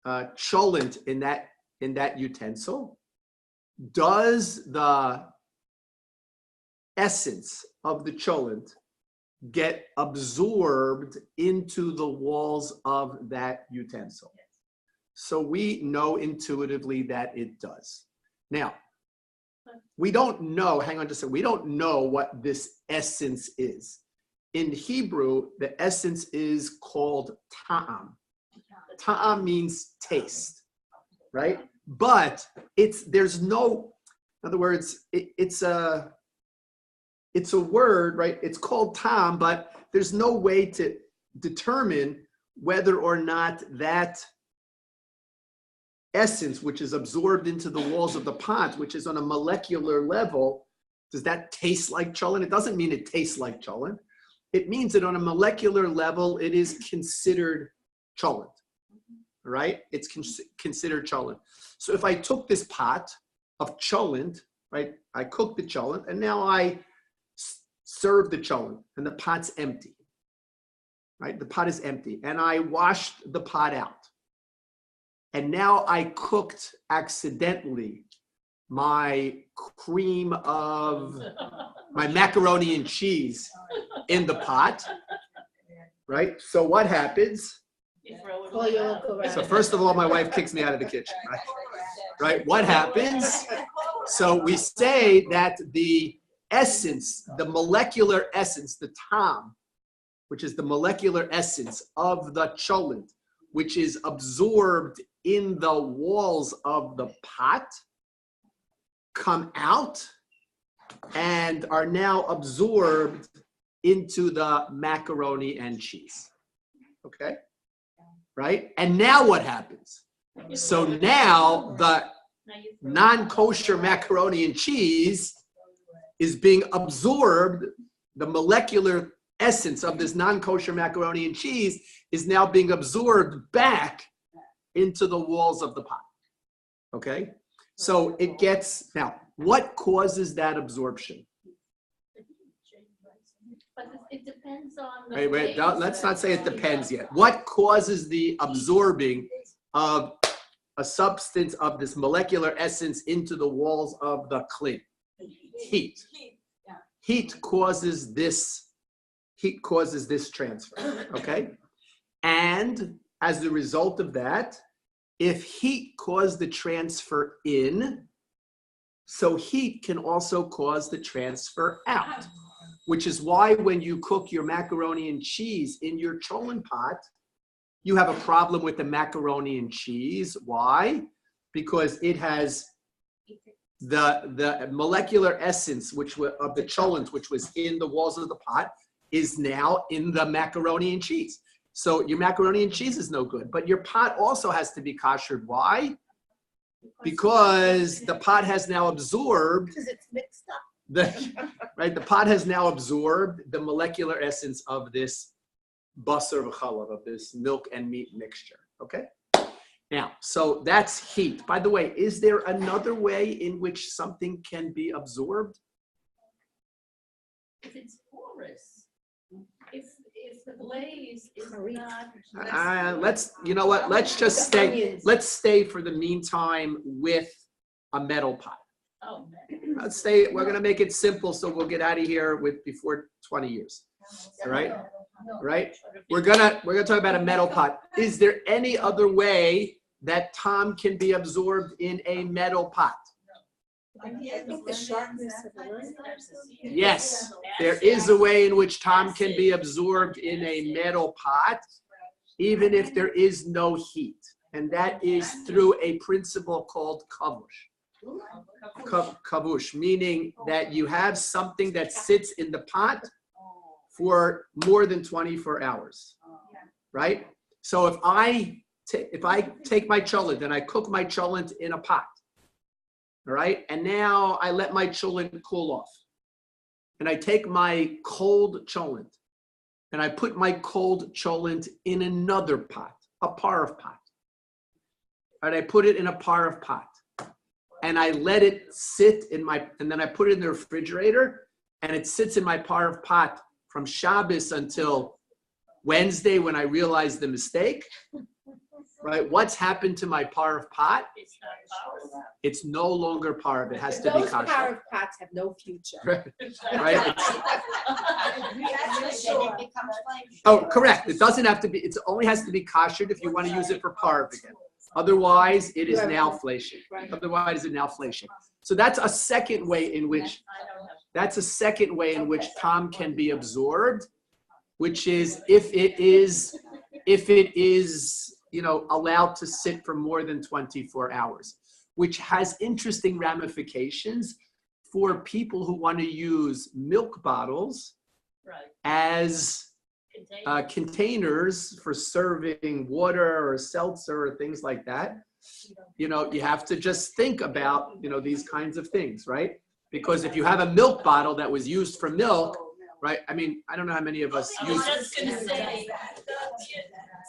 Speaker 1: cholent in that utensil, does the essence of the cholent get absorbed into the walls of that utensil? So we know intuitively that it does. Now, we don't know, we don't know what this essence is. In Hebrew, the essence is called ta'am. Ta'am means taste, right? But it's a word, right? It's called ta'am, but there's no way to determine whether or not that essence, which is absorbed into the walls of the pot, which is on a molecular level, does that taste like cholent? It doesn't mean it tastes like cholent. It means that on a molecular level, it is considered cholent, right? It's considered cholent. So if I took this pot of cholent, right, I cooked the cholent, and now I serve the cholent, and the pot's empty, right? The pot is empty, and I washed the pot out. And now I cooked accidentally my cream of my macaroni and cheese in the pot, right? So what happens?
Speaker 3: You throw it
Speaker 2: Oh, you
Speaker 3: away.
Speaker 2: look around.
Speaker 1: So first of all, my wife kicks me out of the kitchen, right? Right? What happens? So we say that the essence, the molecular essence, the ta'am, which is the molecular essence of the cholent, which is absorbed in the walls of the pot, come out and are now absorbed into the macaroni and cheese. Okay? Right? And now what happens? So now the non-kosher macaroni and cheese is being absorbed. The molecular essence of this non-kosher macaroni and cheese is now being absorbed back into the walls of the pot. Okay? So it gets, now, what causes that absorption?
Speaker 3: But it depends on the.
Speaker 1: Wait,
Speaker 3: glaze
Speaker 1: let's not say it
Speaker 3: that's
Speaker 1: depends
Speaker 3: on
Speaker 1: yet. What causes the absorbing of a substance of this molecular essence into the walls of the kli? Heat. Heat causes this transfer, okay? And as a result of that, if heat caused the transfer in, so heat can also cause the transfer out, which is why when you cook your macaroni and cheese in your cholent pot, you have a problem with the macaroni and cheese. Why? Because it has the molecular essence of the cholent, which was in the walls of the pot, is now in the macaroni and cheese. So your macaroni and cheese is no good, but your pot also has to be koshered. Why? Because the pot has now absorbed
Speaker 2: Because it's mixed up.
Speaker 1: the pot has now absorbed the molecular essence of this basar v'chalav, of this milk and meat mixture. Okay? Now, so that's heat. By the way, is there another way in which something can be absorbed?
Speaker 3: If it's porous, if the glaze is not.
Speaker 1: You know what? Let's just stay. Let's stay for the meantime with a metal pot.
Speaker 3: Oh,
Speaker 1: Let's stay. We're going to make it simple, so we'll get out of here before 20 years. All right? Right? We're gonna talk about a metal pot. Is there any other way that Tom can be absorbed in a metal pot?
Speaker 2: I think the sharpness of the line.
Speaker 1: Yes, there is a way in which Tom can be absorbed in a metal pot, even if there is no heat. And that is through a principle called kavush. Kavush, meaning that you have something that sits in the pot for more than 24 hours, right? So if I take my cholent and I cook my cholent in a pot, all right, and now I let my cholent cool off, and I take my cold cholent and I put my cold cholent in another pot, a parv pot, and I put it in a parv pot, and I let it sit and then I put it in the refrigerator, and it sits in my parv pot from Shabbos until Wednesday when I realized the mistake, right? What's happened to my parv pot?
Speaker 3: It's not power.
Speaker 1: It's no longer parv. It has to be
Speaker 2: Those
Speaker 1: kosher.
Speaker 2: parv pots have no future.
Speaker 1: Right?
Speaker 4: It becomes flaky.
Speaker 1: Oh, correct. It doesn't have to be. It only has to be koshered if you want to use it for parv again. Otherwise, it is now flashing. Otherwise, it's now flashing. So that's a second way in which Tom can be absorbed, which is if it is allowed to sit for more than 24 hours, which has interesting ramifications for people who want to use milk bottles as containers for serving water or seltzer or things like that. You have to just think about, these kinds of things, right? Because if you have a milk bottle that was used for milk, right? I mean, I don't know how many of us
Speaker 3: I was
Speaker 1: use it.
Speaker 3: just gonna say.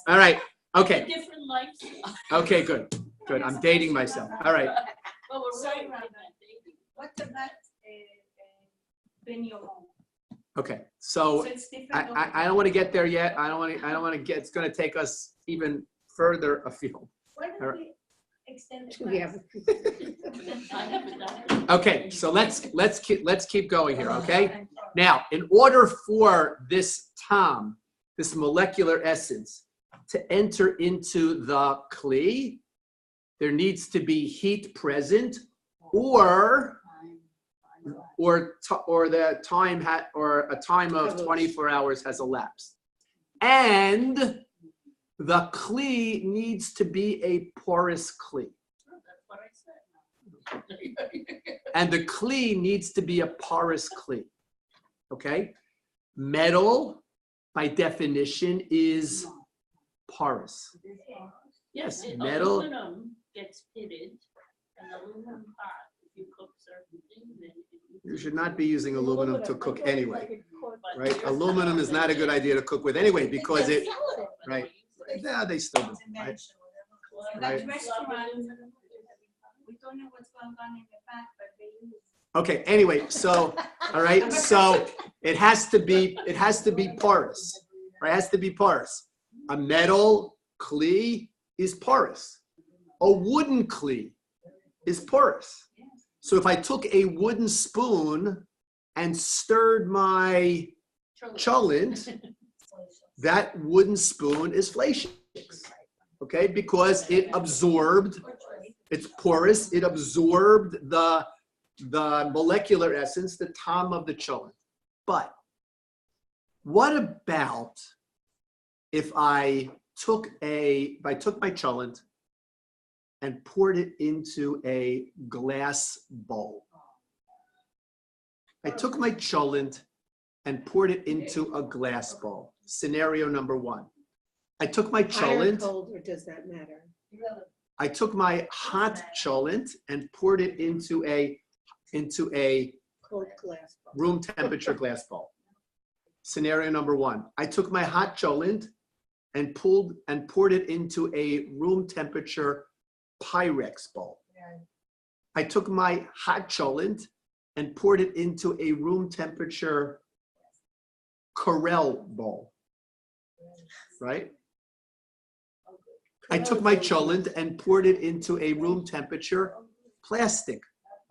Speaker 1: All right. Okay.
Speaker 3: Different lifestyle.
Speaker 1: Okay, good. I'm dating myself. All right.
Speaker 3: Well, we're
Speaker 6: Sorry,
Speaker 3: really
Speaker 6: Rabbi. What about Benyon?
Speaker 1: Okay. So
Speaker 6: it's different.
Speaker 1: I don't want to get there yet. I don't want to get. It's going to take us even further afield.
Speaker 6: When
Speaker 1: All
Speaker 6: did we extend the
Speaker 2: We
Speaker 6: class?
Speaker 2: have.
Speaker 3: I haven't done it.
Speaker 1: Okay. So let's keep going here. Okay. Now, in order for this Tom, this molecular essence, to enter into the kli, there needs to be heat present, or a time of 24 hours has elapsed. And the kli needs to be a porous kli.
Speaker 3: That's what I said.
Speaker 1: And the kli needs to be a porous kli. Okay? Metal, by definition, is porous. Yes,
Speaker 3: If
Speaker 1: metal.
Speaker 3: Aluminum gets pitted, an aluminum pot, if you cook certain things in it.
Speaker 1: You should not be using aluminum to cook anyway,
Speaker 3: But
Speaker 1: right?
Speaker 3: you're
Speaker 1: Aluminum is not a good idea to cook with anyway because it,
Speaker 3: saying-
Speaker 1: right. Yeah, they still do, right? Right.
Speaker 5: We don't know what's going on in the back, but they use.
Speaker 1: Okay, anyway, so, all right, so it has to be porous, right? It has to be porous. A metal kli is porous. A wooden kli is porous. So if I took a wooden spoon and stirred my cholent, that wooden spoon is flakes, okay? Because it absorbed, it's porous, it absorbed the molecular essence, the tom of the cholent. But what about if I took my cholent and poured it into a glass bowl? I took my cholent and poured it into a glass bowl. Scenario number one. I took my
Speaker 2: Hot or
Speaker 1: cholent.
Speaker 2: cold, or does that matter?
Speaker 1: I took my hot cholent and poured it into a
Speaker 2: Cold glass bowl.
Speaker 1: room temperature glass bowl. Scenario number one. I took my hot cholent and poured it into a room temperature Pyrex bowl. I took my hot cholent and poured it into a room temperature Corel bowl. Right? I took my cholent and poured it into a room temperature plastic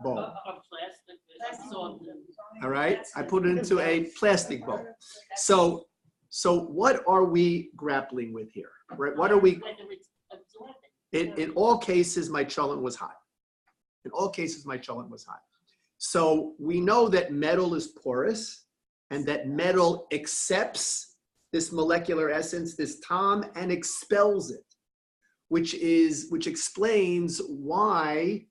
Speaker 1: bowl.
Speaker 3: A plastic is absorbed.
Speaker 1: All right? I put it into a plastic bowl. So what are we grappling with here? Right? What are we?
Speaker 3: Whether it's absorbent.
Speaker 1: In all cases, my cholent was hot. In all cases, my cholent was hot. So we know that metal is porous and that metal accepts this molecular essence, this tom, and expels it, which explains why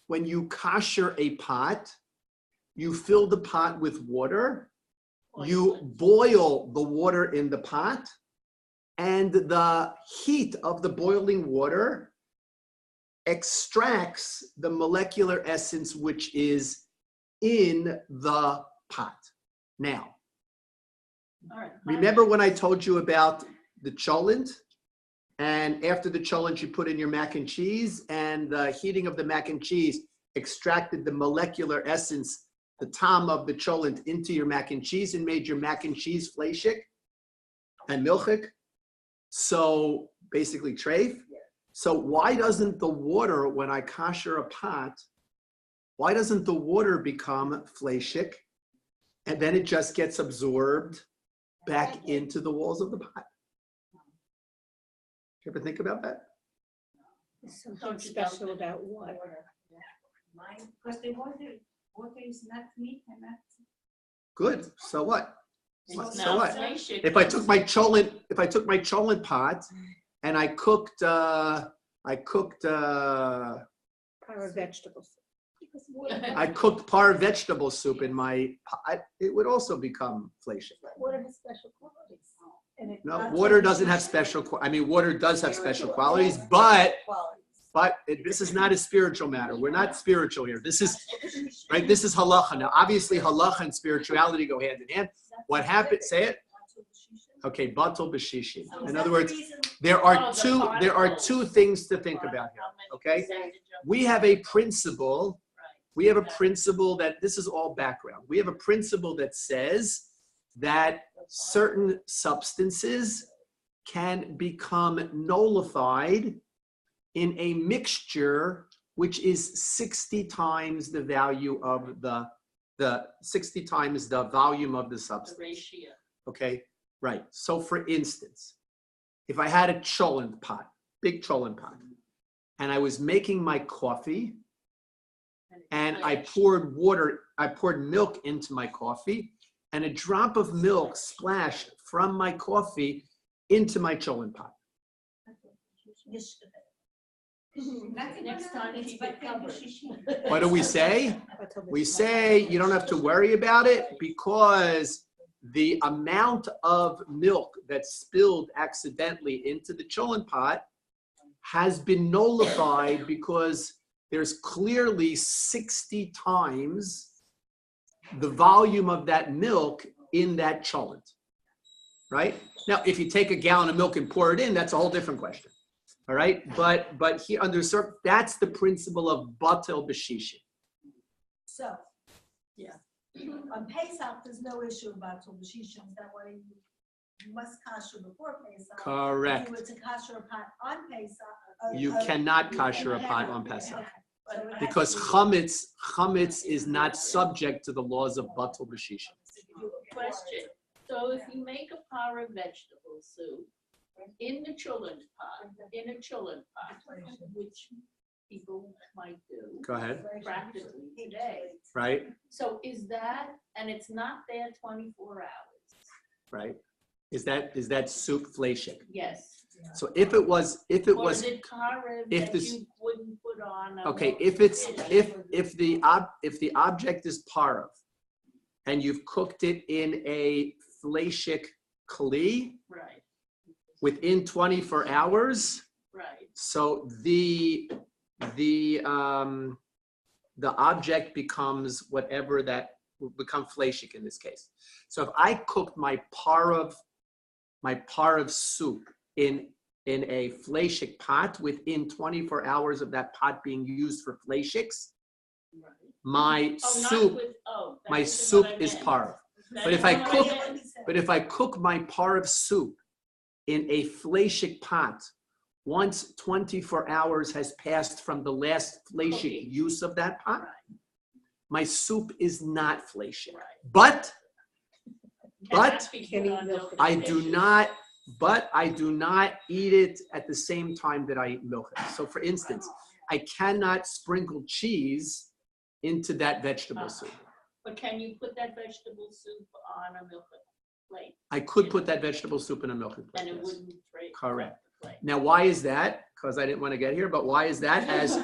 Speaker 1: when you kosher a pot, you fill the pot with water, you boil the water in the pot, and the heat of the boiling water extracts the molecular essence which is in the pot. Now,
Speaker 3: All right.
Speaker 1: remember when I told you about the cholent? And after the cholent, you put in your mac and cheese, and the heating of the mac and cheese extracted the molecular essence, the tom of the cholent, into your mac and cheese and made your mac and cheese fleshik and milchik. So basically treif. So why doesn't the water, when I kosher a pot, why doesn't the water become fleshik and then it just gets absorbed back into the walls of the pot? You ever think about that?
Speaker 2: There's something special about water.
Speaker 5: Because the water is not meat and not.
Speaker 1: Good. So what?
Speaker 3: It's
Speaker 1: So
Speaker 3: now
Speaker 1: what?
Speaker 3: fleshik.
Speaker 1: If I took my cholent pot and I cooked
Speaker 2: Power vegetables.
Speaker 1: I cooked par vegetable soup in my pot, it would also become fleshik.
Speaker 5: Water has special qualities. And it-
Speaker 1: No, water doesn't have special. Water does have special qualities, but this is not a spiritual matter. We're not spiritual here. This is right. This is halacha. Now, obviously, halacha and spirituality go hand in hand. What happened? Say it. Okay, batul b'shishim. In other words, there are two things to think about here. Okay, we have a principle. We have a principle that this is all background. We have a principle that says that certain substances can become nullified in a mixture which is 60 times the value of the 60 times the volume of the
Speaker 3: The
Speaker 1: substance.
Speaker 3: ratio.
Speaker 1: Okay, right. So for instance, if I had a cholent pot, big cholent pot, and I was making my coffee and I poured milk into my coffee, and a drop of milk splashed from my coffee into my cholent pot.
Speaker 3: Next time she get covered.
Speaker 1: What do we say? We say you don't have to worry about it because the amount of milk that's spilled accidentally into the cholent pot has been nullified because there's clearly 60 times the volume of that milk in that cholent, right? Now, if you take a gallon of milk and pour it in, that's a whole different question, all right? But here, under certain, that's the principle of batel b'shishin.
Speaker 6: So.
Speaker 3: Yeah.
Speaker 6: On Pesach, there's no issue about Tobashishim, that way you must kasher before Pesach.
Speaker 1: Correct.
Speaker 6: If you were to kasher a pot on Pesach.
Speaker 1: You cannot kasher a pot on Pesach.
Speaker 6: Okay. So it has
Speaker 1: Because
Speaker 6: to be-
Speaker 1: chametz is not subject to the laws of batel b'shishin.
Speaker 3: Question, so if you make a para vegetable soup in the cholent pot, which people might do
Speaker 1: Go ahead,
Speaker 3: practically today.
Speaker 1: right,
Speaker 3: So is that, and it's not there 24 hours?
Speaker 1: right? Is that soup fleshik?
Speaker 3: Yes.
Speaker 1: So if it was,
Speaker 3: Or is it karev
Speaker 1: if
Speaker 3: that
Speaker 1: this-
Speaker 3: you wouldn't put on? a
Speaker 1: okay,
Speaker 3: milk
Speaker 1: if it's,
Speaker 3: dish?
Speaker 1: if the object is parav and you've cooked it in a fleshik kli
Speaker 3: Right,
Speaker 1: within 24 hours,
Speaker 3: right.
Speaker 1: so the object becomes whatever that will become fleshik in this case. So if I cooked my parav soup in a fleshik pot within 24 hours of that pot being used for fleshiks,
Speaker 3: Right.
Speaker 1: my
Speaker 3: Oh, not
Speaker 1: soup,
Speaker 3: with, oh. that
Speaker 1: my
Speaker 3: isn't
Speaker 1: soup
Speaker 3: what I
Speaker 1: is
Speaker 3: meant.
Speaker 1: parav.
Speaker 3: That
Speaker 1: But if
Speaker 3: isn't
Speaker 1: I
Speaker 3: what
Speaker 1: cook-
Speaker 3: meant.
Speaker 1: But if I cook my parav soup in a fleshik pot, once 24 hours has passed from the last fleshik
Speaker 3: Okay.
Speaker 1: use of that pot,
Speaker 3: Right,
Speaker 1: my soup is not fleshik.
Speaker 3: right.
Speaker 1: But
Speaker 3: Cannot be
Speaker 2: Can
Speaker 3: put
Speaker 2: eat
Speaker 3: on
Speaker 2: milk.
Speaker 3: milk
Speaker 1: I
Speaker 3: and
Speaker 1: do
Speaker 3: dishes.
Speaker 1: not, eat it at the same time that I eat milk. So for instance, I cannot sprinkle cheese into that vegetable soup.
Speaker 3: But can you put that vegetable soup on a milk plate?
Speaker 1: I could put that vegetable soup in a milk plate.
Speaker 3: And it
Speaker 1: yes.
Speaker 3: wouldn't break.
Speaker 1: Correct.
Speaker 3: the plate.
Speaker 1: Now, why is that? Because I didn't want to get here, but why is that? As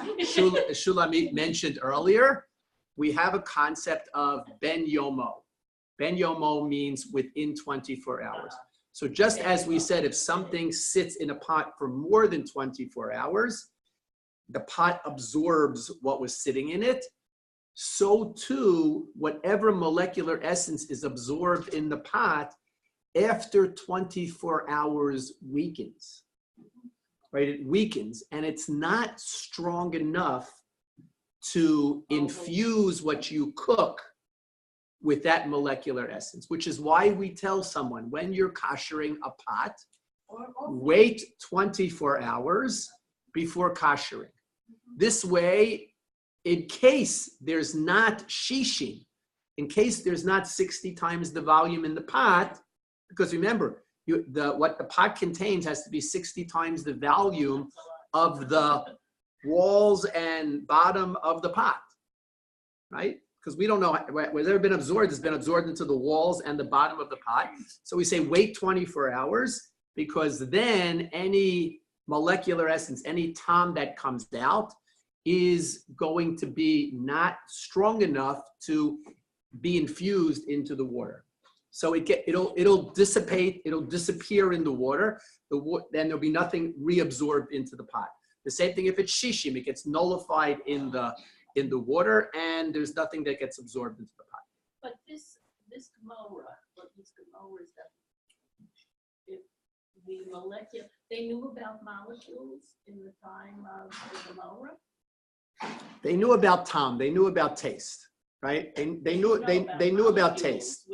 Speaker 1: Shulamit mentioned earlier, we have a concept of ben yomo. Ben yomo means within 24 hours. So just as we said, if something sits in a pot for more than 24 hours, the pot absorbs what was sitting in it. So too, whatever molecular essence is absorbed in the pot after 24 hours weakens. Right, it weakens and it's not strong enough to infuse what you cook with that molecular essence, which is why we tell someone when you're koshering a pot, wait 24 hours before koshering. This way, in case there's not shishim, in case there's not 60 times the volume in the pot, because remember, what the pot contains has to be 60 times the volume of the walls and bottom of the pot, right? Because we don't know what's ever been absorbed, it's been absorbed into the walls and the bottom of the pot. So we say wait 24 hours because then any molecular essence, any tom that comes out is going to be not strong enough to be infused into the water. So it'll dissipate, it'll disappear in the water. Then there'll be nothing reabsorbed into the pot. The same thing if it's shishim, it gets nullified in the water, and there's nothing that gets absorbed into the pot.
Speaker 3: But this Gemara, what this Gemara is that if the molecular, they knew about molecules in the time of the Gemara?
Speaker 1: They knew about tom, they knew about taste, right? And they knew about taste.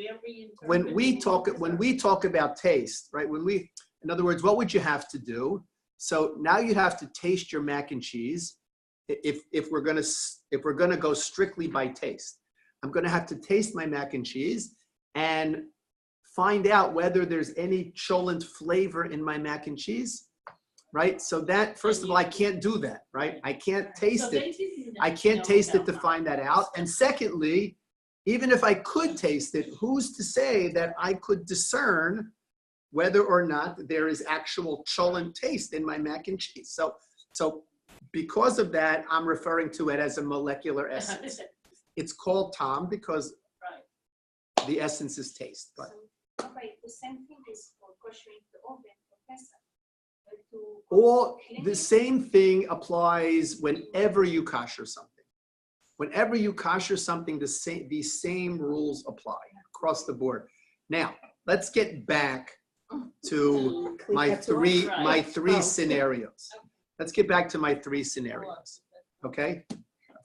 Speaker 1: When we talk about taste, right? In other words, what would you have to do? So now you have to taste your mac and cheese. If we're gonna go strictly by taste, I'm gonna have to taste my mac and cheese and find out whether there's any cholent flavor in my mac and cheese, right? So that, first of all, I can't do that, right? I can't taste it. I can't taste it to find that out. And secondly, even if I could taste it, who's to say that I could discern whether or not there is actual cholent taste in my mac and cheese. So because of that, I'm referring to it as a molecular essence. It's called Tom because
Speaker 3: Right.
Speaker 1: the essence is taste. But
Speaker 4: Right, the same thing is for koshering the oven for Pesach.
Speaker 1: all the same thing applies whenever you kosher something. Whenever you kosher something, these same rules apply across the board. Now, let's get back to my three scenarios. Let's get back to my 3 scenarios. Okay?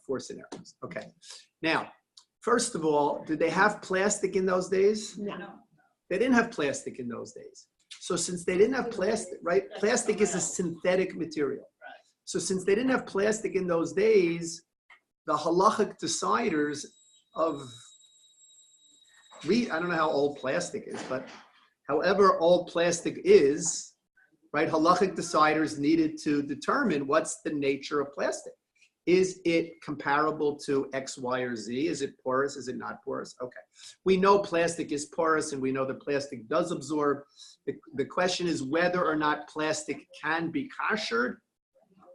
Speaker 1: 4 scenarios. Okay. Now, first of all, did they have plastic in those days?
Speaker 2: No.
Speaker 1: They didn't have plastic in those days. So since they didn't have plastic, right? Plastic is a synthetic material. So since they didn't have plastic in those days, the halachic deciders of, I don't know how old plastic is, but however old plastic is, right? Halachic deciders needed to determine what's the nature of plastic. Is it comparable to X, Y, or Z? Is it porous? Is it not porous? Okay. We know plastic is porous and we know that plastic does absorb. The question is whether or not plastic can be koshered.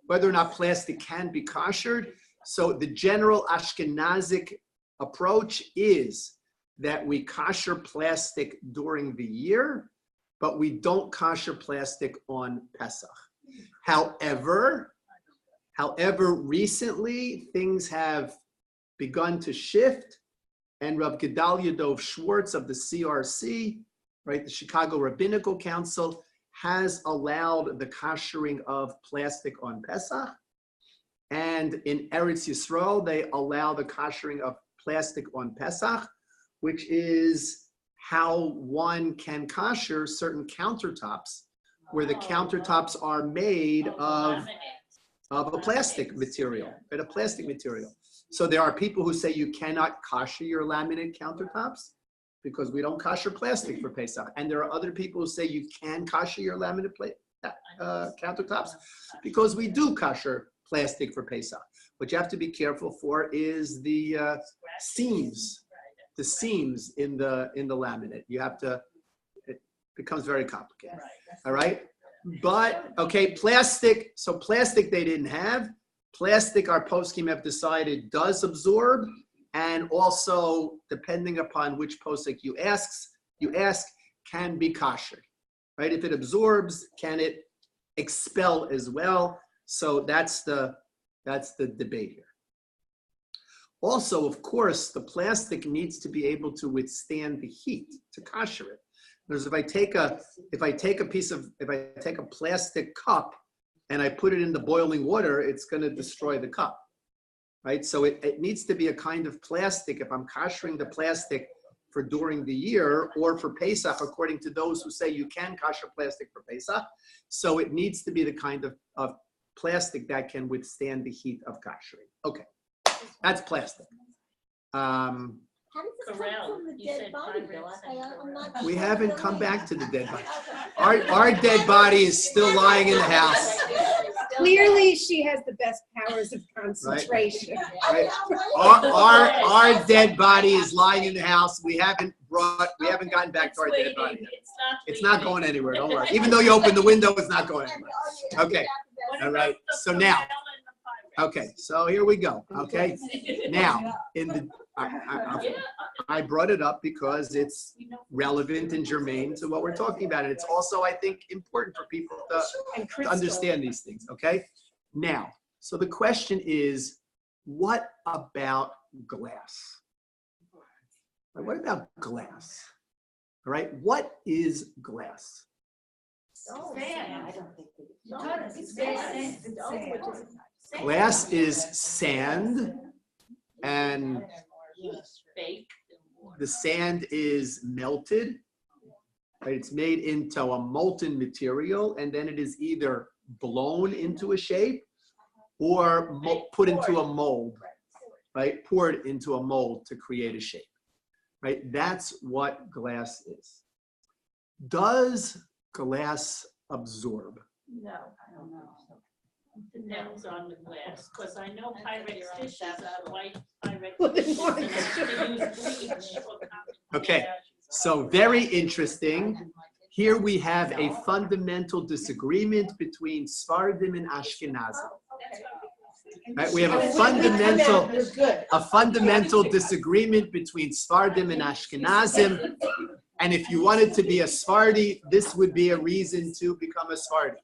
Speaker 1: Whether or not plastic can be koshered. So the general Ashkenazic approach is that we kosher plastic during the year, but we don't kosher plastic on Pesach. However, recently things have begun to shift, and Rav Gedalia Dov Schwartz of the CRC, right, the Chicago Rabbinical Council, has allowed the koshering of plastic on Pesach. And in Eretz Yisrael, they allow the koshering of plastic on Pesach, which is how one can kosher certain countertops, where the countertops are made of a plastic material, right? A plastic material. So there are people who say you cannot kosher your laminate countertops because we don't kosher plastic for Pesach. And there are other people who say you can kosher your laminate countertops because we do kosher plastic for Pesach. What you have to be careful for is the seams, in the laminate. You have to, it becomes very complicated. All right. But okay, plastic. So plastic they didn't have. Plastic, our poskim have decided, does absorb, and also depending upon which posik you ask, can be kosher, right? If it absorbs, can it expel as well? So that's the debate here. Also, of course, the plastic needs to be able to withstand the heat to kosher it. Because if I take a plastic cup and I put it in the boiling water, it's going to destroy the cup, right? So it needs to be a kind of plastic. If I'm koshering the plastic for during the year or for Pesach, according to those who say you can kosher plastic for Pesach, so it needs to be the kind of plastic that can withstand the heat of koshering. Okay, that's plastic.
Speaker 5: How does this
Speaker 3: Corral,
Speaker 5: come from the
Speaker 3: you
Speaker 5: dead
Speaker 3: said
Speaker 5: body,
Speaker 3: Congress
Speaker 5: Bill?
Speaker 3: and
Speaker 5: I'm not.
Speaker 1: We haven't come back to the dead body. Our dead body is still lying in the house.
Speaker 2: Clearly, she has the best powers of concentration.
Speaker 1: Right? Our dead body is lying in the house. We haven't gotten back to our dead body. It's not going anywhere. Don't worry. Even though you open the window, it's not going anywhere. Okay. All right. So now. Okay. So here we go. Okay. Now, I brought it up because it's relevant and germane to what we're talking about. And it's also, I think, important for people to understand these things, okay? Now, so the question is, what about glass? What about glass? All right, what is glass? Glass is sand, and the sand is melted, right? It's made into a molten material, and then it is either blown into a shape or put into a mold, right? Poured into a mold to create a shape, right? That's what glass is. Does glass absorb?
Speaker 3: No, I don't know. Depends on the glass, because I know Pyrex dishes are white Pyrex dishes, and I have to use bleach.
Speaker 1: Okay, so very interesting. Here we have a fundamental disagreement between Sfardim and Ashkenazim. Right? We have a fundamental disagreement between Sfardim and Ashkenazim. And if you wanted to be a Sfardi, this would be a reason to become a Sfardi.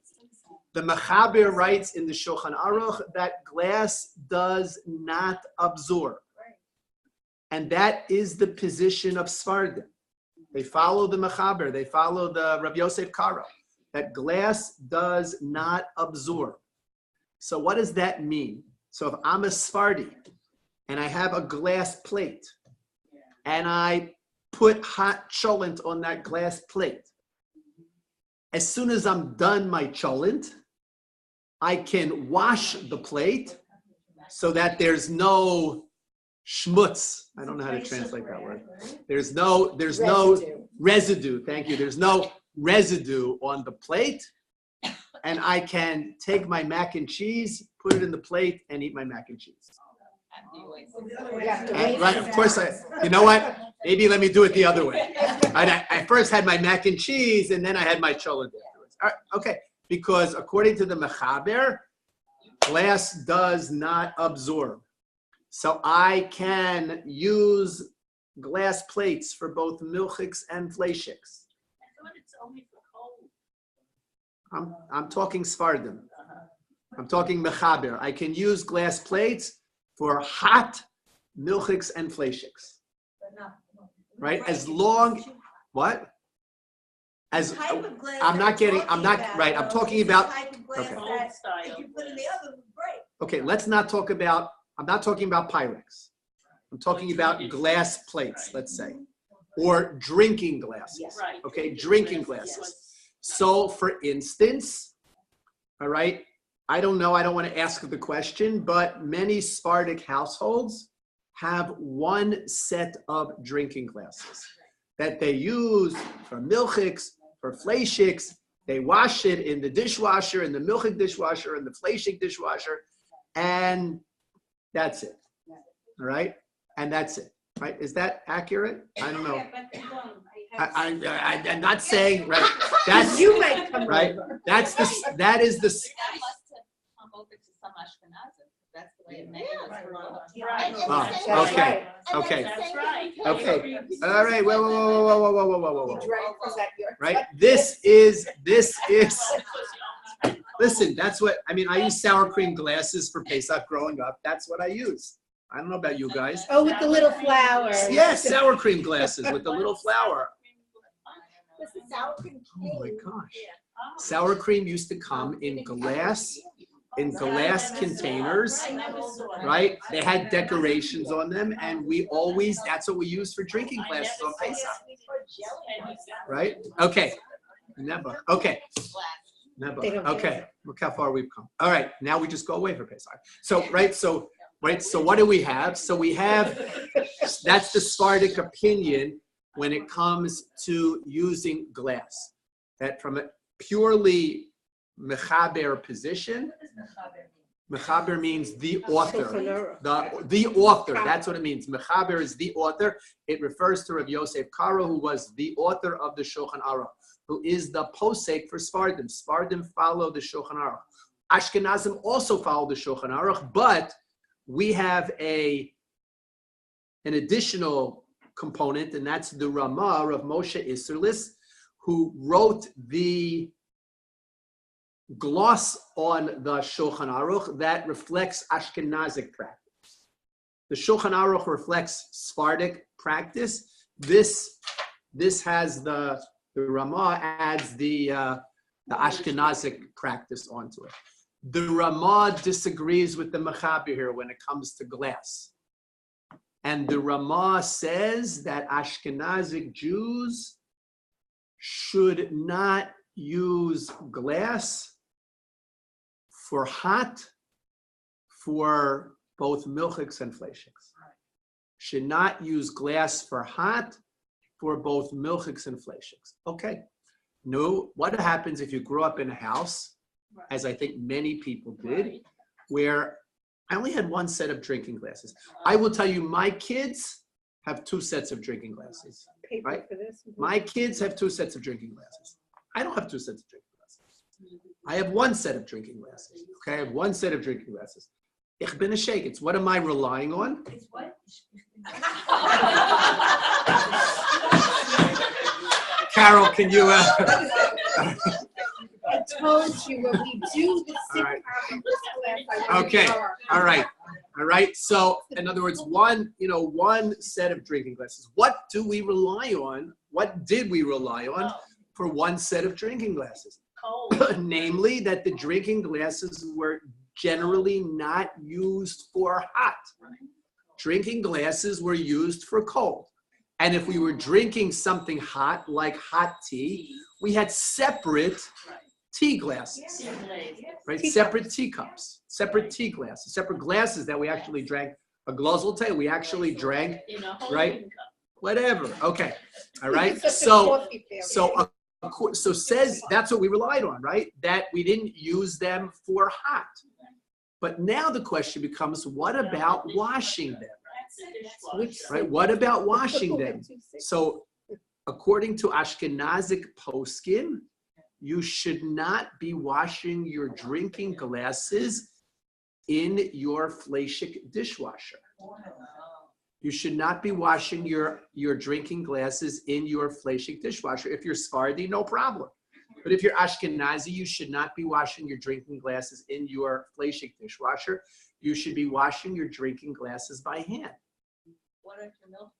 Speaker 1: The Mechaber writes in the Shulchan Aruch that glass does not absorb. And that is the position of Sfardim. They follow the Mechaber, they follow the Rabbi Yosef Karo, that glass does not absorb. So what does that mean? So if I'm a Sfardi and I have a glass plate and I put hot cholent on that glass plate, as soon as I'm done my cholent, I can wash the plate so that there's no schmutz. I don't know how to translate that word. There's no residue. Thank you. There's no residue on the plate. And I can take my mac and cheese, put it in the plate, and eat my mac and cheese. Right, of course, you know what? Maybe let me do it the other way. I first had my mac and cheese, and then I had my cholent afterwards. All right, okay, because according to the Mechaber, glass does not absorb. So I can use glass plates for both milchiks and fleishiks.
Speaker 3: I thought it's only for cold.
Speaker 1: I'm talking Sfardim. I'm talking Mechaber. I can use glass plates for hot milchiks and fleishiks. Right? As long, what? As I'm not talking about, okay.
Speaker 3: Old style.
Speaker 1: Okay, let's not talk about, I'm not talking about Pyrex. I'm talking about glass plates, let's say, or drinking glasses.
Speaker 3: Right.
Speaker 1: Okay, drinking glasses. So for instance, all right, I don't know, I don't want to ask the question, but many Sephardic households have one set of drinking glasses that they use for milchiks, for fleishiks. They wash it in the dishwasher, in the milchik dishwasher, in the fleishik dishwasher, and that's it. All right? And that's it. Right? Is that accurate? I don't know. I'm not saying, right? That's
Speaker 2: You might come
Speaker 1: right.
Speaker 2: over.
Speaker 1: That is the
Speaker 4: That must have come over to some Ashkenazim. That's the way it made it.
Speaker 3: Right.
Speaker 1: Oh,
Speaker 3: That's
Speaker 1: okay.
Speaker 3: right.
Speaker 1: Okay.
Speaker 3: That's right.
Speaker 1: Okay. All right. Whoa.
Speaker 2: You drank, was that your?
Speaker 1: Right? This is. Listen, that's what I mean. I use sour cream glasses for Pesach growing up. That's what I use. I don't know about you guys.
Speaker 2: Oh, with the little flowers.
Speaker 1: Yes, sour cream glasses with the little flower.
Speaker 5: This is sour cream
Speaker 1: Oh my
Speaker 5: cake.
Speaker 1: gosh. Sour cream used to come in glass containers, right? They had decorations on them, and that's what we use for drinking glasses on Pesach, right? Okay. Never. Okay. Never.
Speaker 2: They don't
Speaker 1: Okay. Look how far we've come. All right. Now we just go away for Pesach. So what do we have? So we have, that's the Sephardic opinion when it comes to using glass. That from a purely Mechaber position, Mechaber means the author. The author, that's what it means. Mechaber is the author. It refers to Rabbi Yosef Karo, who was the author of the Shulchan Aruch, who is the posek for Sfardim. Sfardim follow the Shulchan Aruch. Ashkenazim also follow the Shulchan Aruch, but we have an additional component, and that's the Ramah of Moshe Isserlis, who wrote the gloss on the Shulchan Aruch that reflects Ashkenazic practice. The Shulchan Aruch reflects Sephardic practice. This has the Ramah adds the Ashkenazic practice onto it. The Ramah disagrees with the Mechaber here when it comes to glass. And the Ramah says that Ashkenazic Jews should not use glass for both milchiks and fleishiks. Should not use glass for hot for both milchiks and fleishiks. Okay. No, what happens if you grow up in a house, as I think many people did, where I only had one set of drinking glasses. I will tell you, my kids have two sets of drinking glasses.
Speaker 2: Paper
Speaker 1: Right?
Speaker 2: for this.
Speaker 1: My kids have two sets of drinking glasses. I don't have 2 sets of drinking glasses. I have 1 set of drinking glasses. Okay, I have 1 set of drinking glasses. Ich bin a sheikh. It's what am I relying on?
Speaker 6: It's what?
Speaker 1: Carol, can you?
Speaker 2: I told you when we do the
Speaker 1: All right.
Speaker 2: class, I
Speaker 1: Okay. All right. So, in other words, one set of drinking glasses. What do we rely on? What did we rely on for 1 set of drinking glasses?
Speaker 3: Cold.
Speaker 1: Namely, that the drinking glasses were generally not used for hot. Drinking glasses were used for cold. And if we were drinking something hot, like hot tea, we had separate tea glasses, right? Separate teacups, separate tea glasses, separate glasses that we actually drank. A glazel tea, we actually drank,
Speaker 3: In a
Speaker 1: right?
Speaker 3: holding cup.
Speaker 1: Whatever. Okay. All right.
Speaker 2: Such a
Speaker 1: So
Speaker 2: coffee failure.
Speaker 1: so says that's what we relied on, right? That we didn't use them for hot. But now the question becomes, what about washing them?
Speaker 3: That's the dishwasher.
Speaker 2: Which
Speaker 1: Right? What about washing them? So according to Ashkenazic poskim, you should not be washing your drinking glasses in your fleshik dishwasher. You should not be washing your drinking glasses in your fleshik dishwasher. If you're Sephardi, no problem. But if you're Ashkenazi, you should not be washing your drinking glasses in your fleshik dishwasher. You should be washing your drinking glasses by hand.
Speaker 4: What if your milk?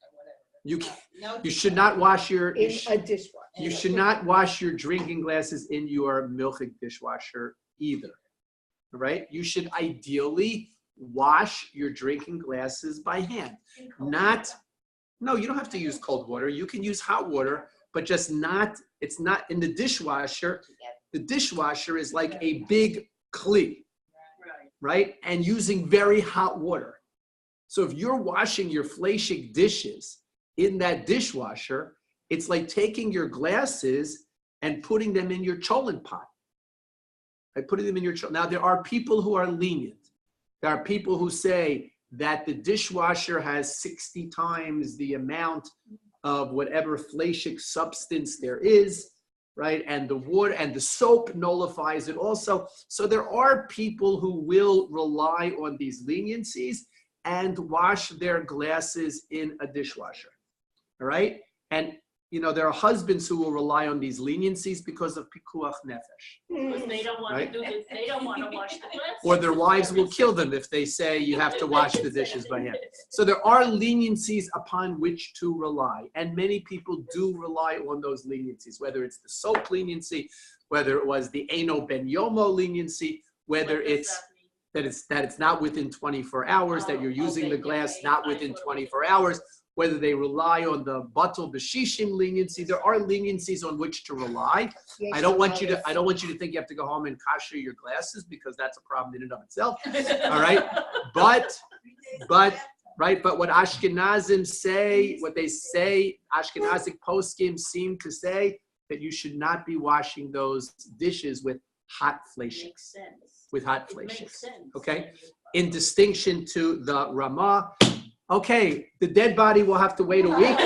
Speaker 4: Or whatever.
Speaker 1: You
Speaker 4: No,
Speaker 1: you should not wash your
Speaker 2: In a dishwasher.
Speaker 1: you should not wash your drinking glasses in your milchik dishwasher either. All right? You should ideally wash your drinking glasses by hand. No, you don't have to use cold water. You can use hot water, but just not, it's not in the dishwasher. The dishwasher is like a big kli, right? And using very hot water. So if you're washing your fleshik dishes in that dishwasher, it's like taking your glasses and putting them in your cholent pot. Right? Putting them in your cholent. Now, there are people who are lenient. There are people who say that the dishwasher has 60 times the amount of whatever fleshik substance there is, right? And the water and the soap nullifies it also. So there are people who will rely on these leniencies and wash their glasses in a dishwasher, all right? And, there are husbands who will rely on these leniencies because of pikuach nefesh.
Speaker 3: Because they don't want
Speaker 1: Right.
Speaker 3: to do this, they don't want to wash the glasses.
Speaker 1: Or their wives will kill them if they say you have to wash the dishes by hand. So there are leniencies upon which to rely. And many people do rely on those leniencies, whether it's the soap leniency, whether it was the Eino Ben Yomo leniency, whether
Speaker 3: What does
Speaker 1: it's
Speaker 3: that mean?
Speaker 1: that it's not within 24 hours, that you're using
Speaker 3: okay,
Speaker 1: the glass
Speaker 3: yeah,
Speaker 1: not within 24 hours, whether they rely on the batul b'shishim leniency. There are leniencies on which to rely. I don't want you to think you have to go home and kasher your glasses, because that's a problem in and of itself. All right. But what Ashkenazim say, what they say, Ashkenazic poskim seem to say that you should not be washing those dishes with hot fleshiks.
Speaker 3: Makes sense.
Speaker 1: With hot
Speaker 3: It makes
Speaker 1: fleshiks.
Speaker 3: sense.
Speaker 1: Okay. In distinction to the Ramah. Okay, the dead body will have to wait a week.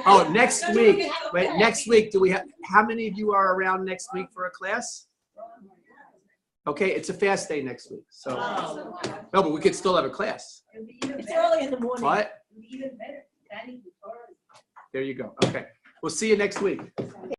Speaker 1: Oh, next week. Wait, next week, do we have, how many of you are around next week for a class? Okay, it's a fast day next week, so,
Speaker 3: Oh.
Speaker 1: no, but we could still have a class.
Speaker 5: It's early in the morning.
Speaker 1: What?
Speaker 6: Even better, Danny before.
Speaker 1: There you go. Okay, we'll see you next week.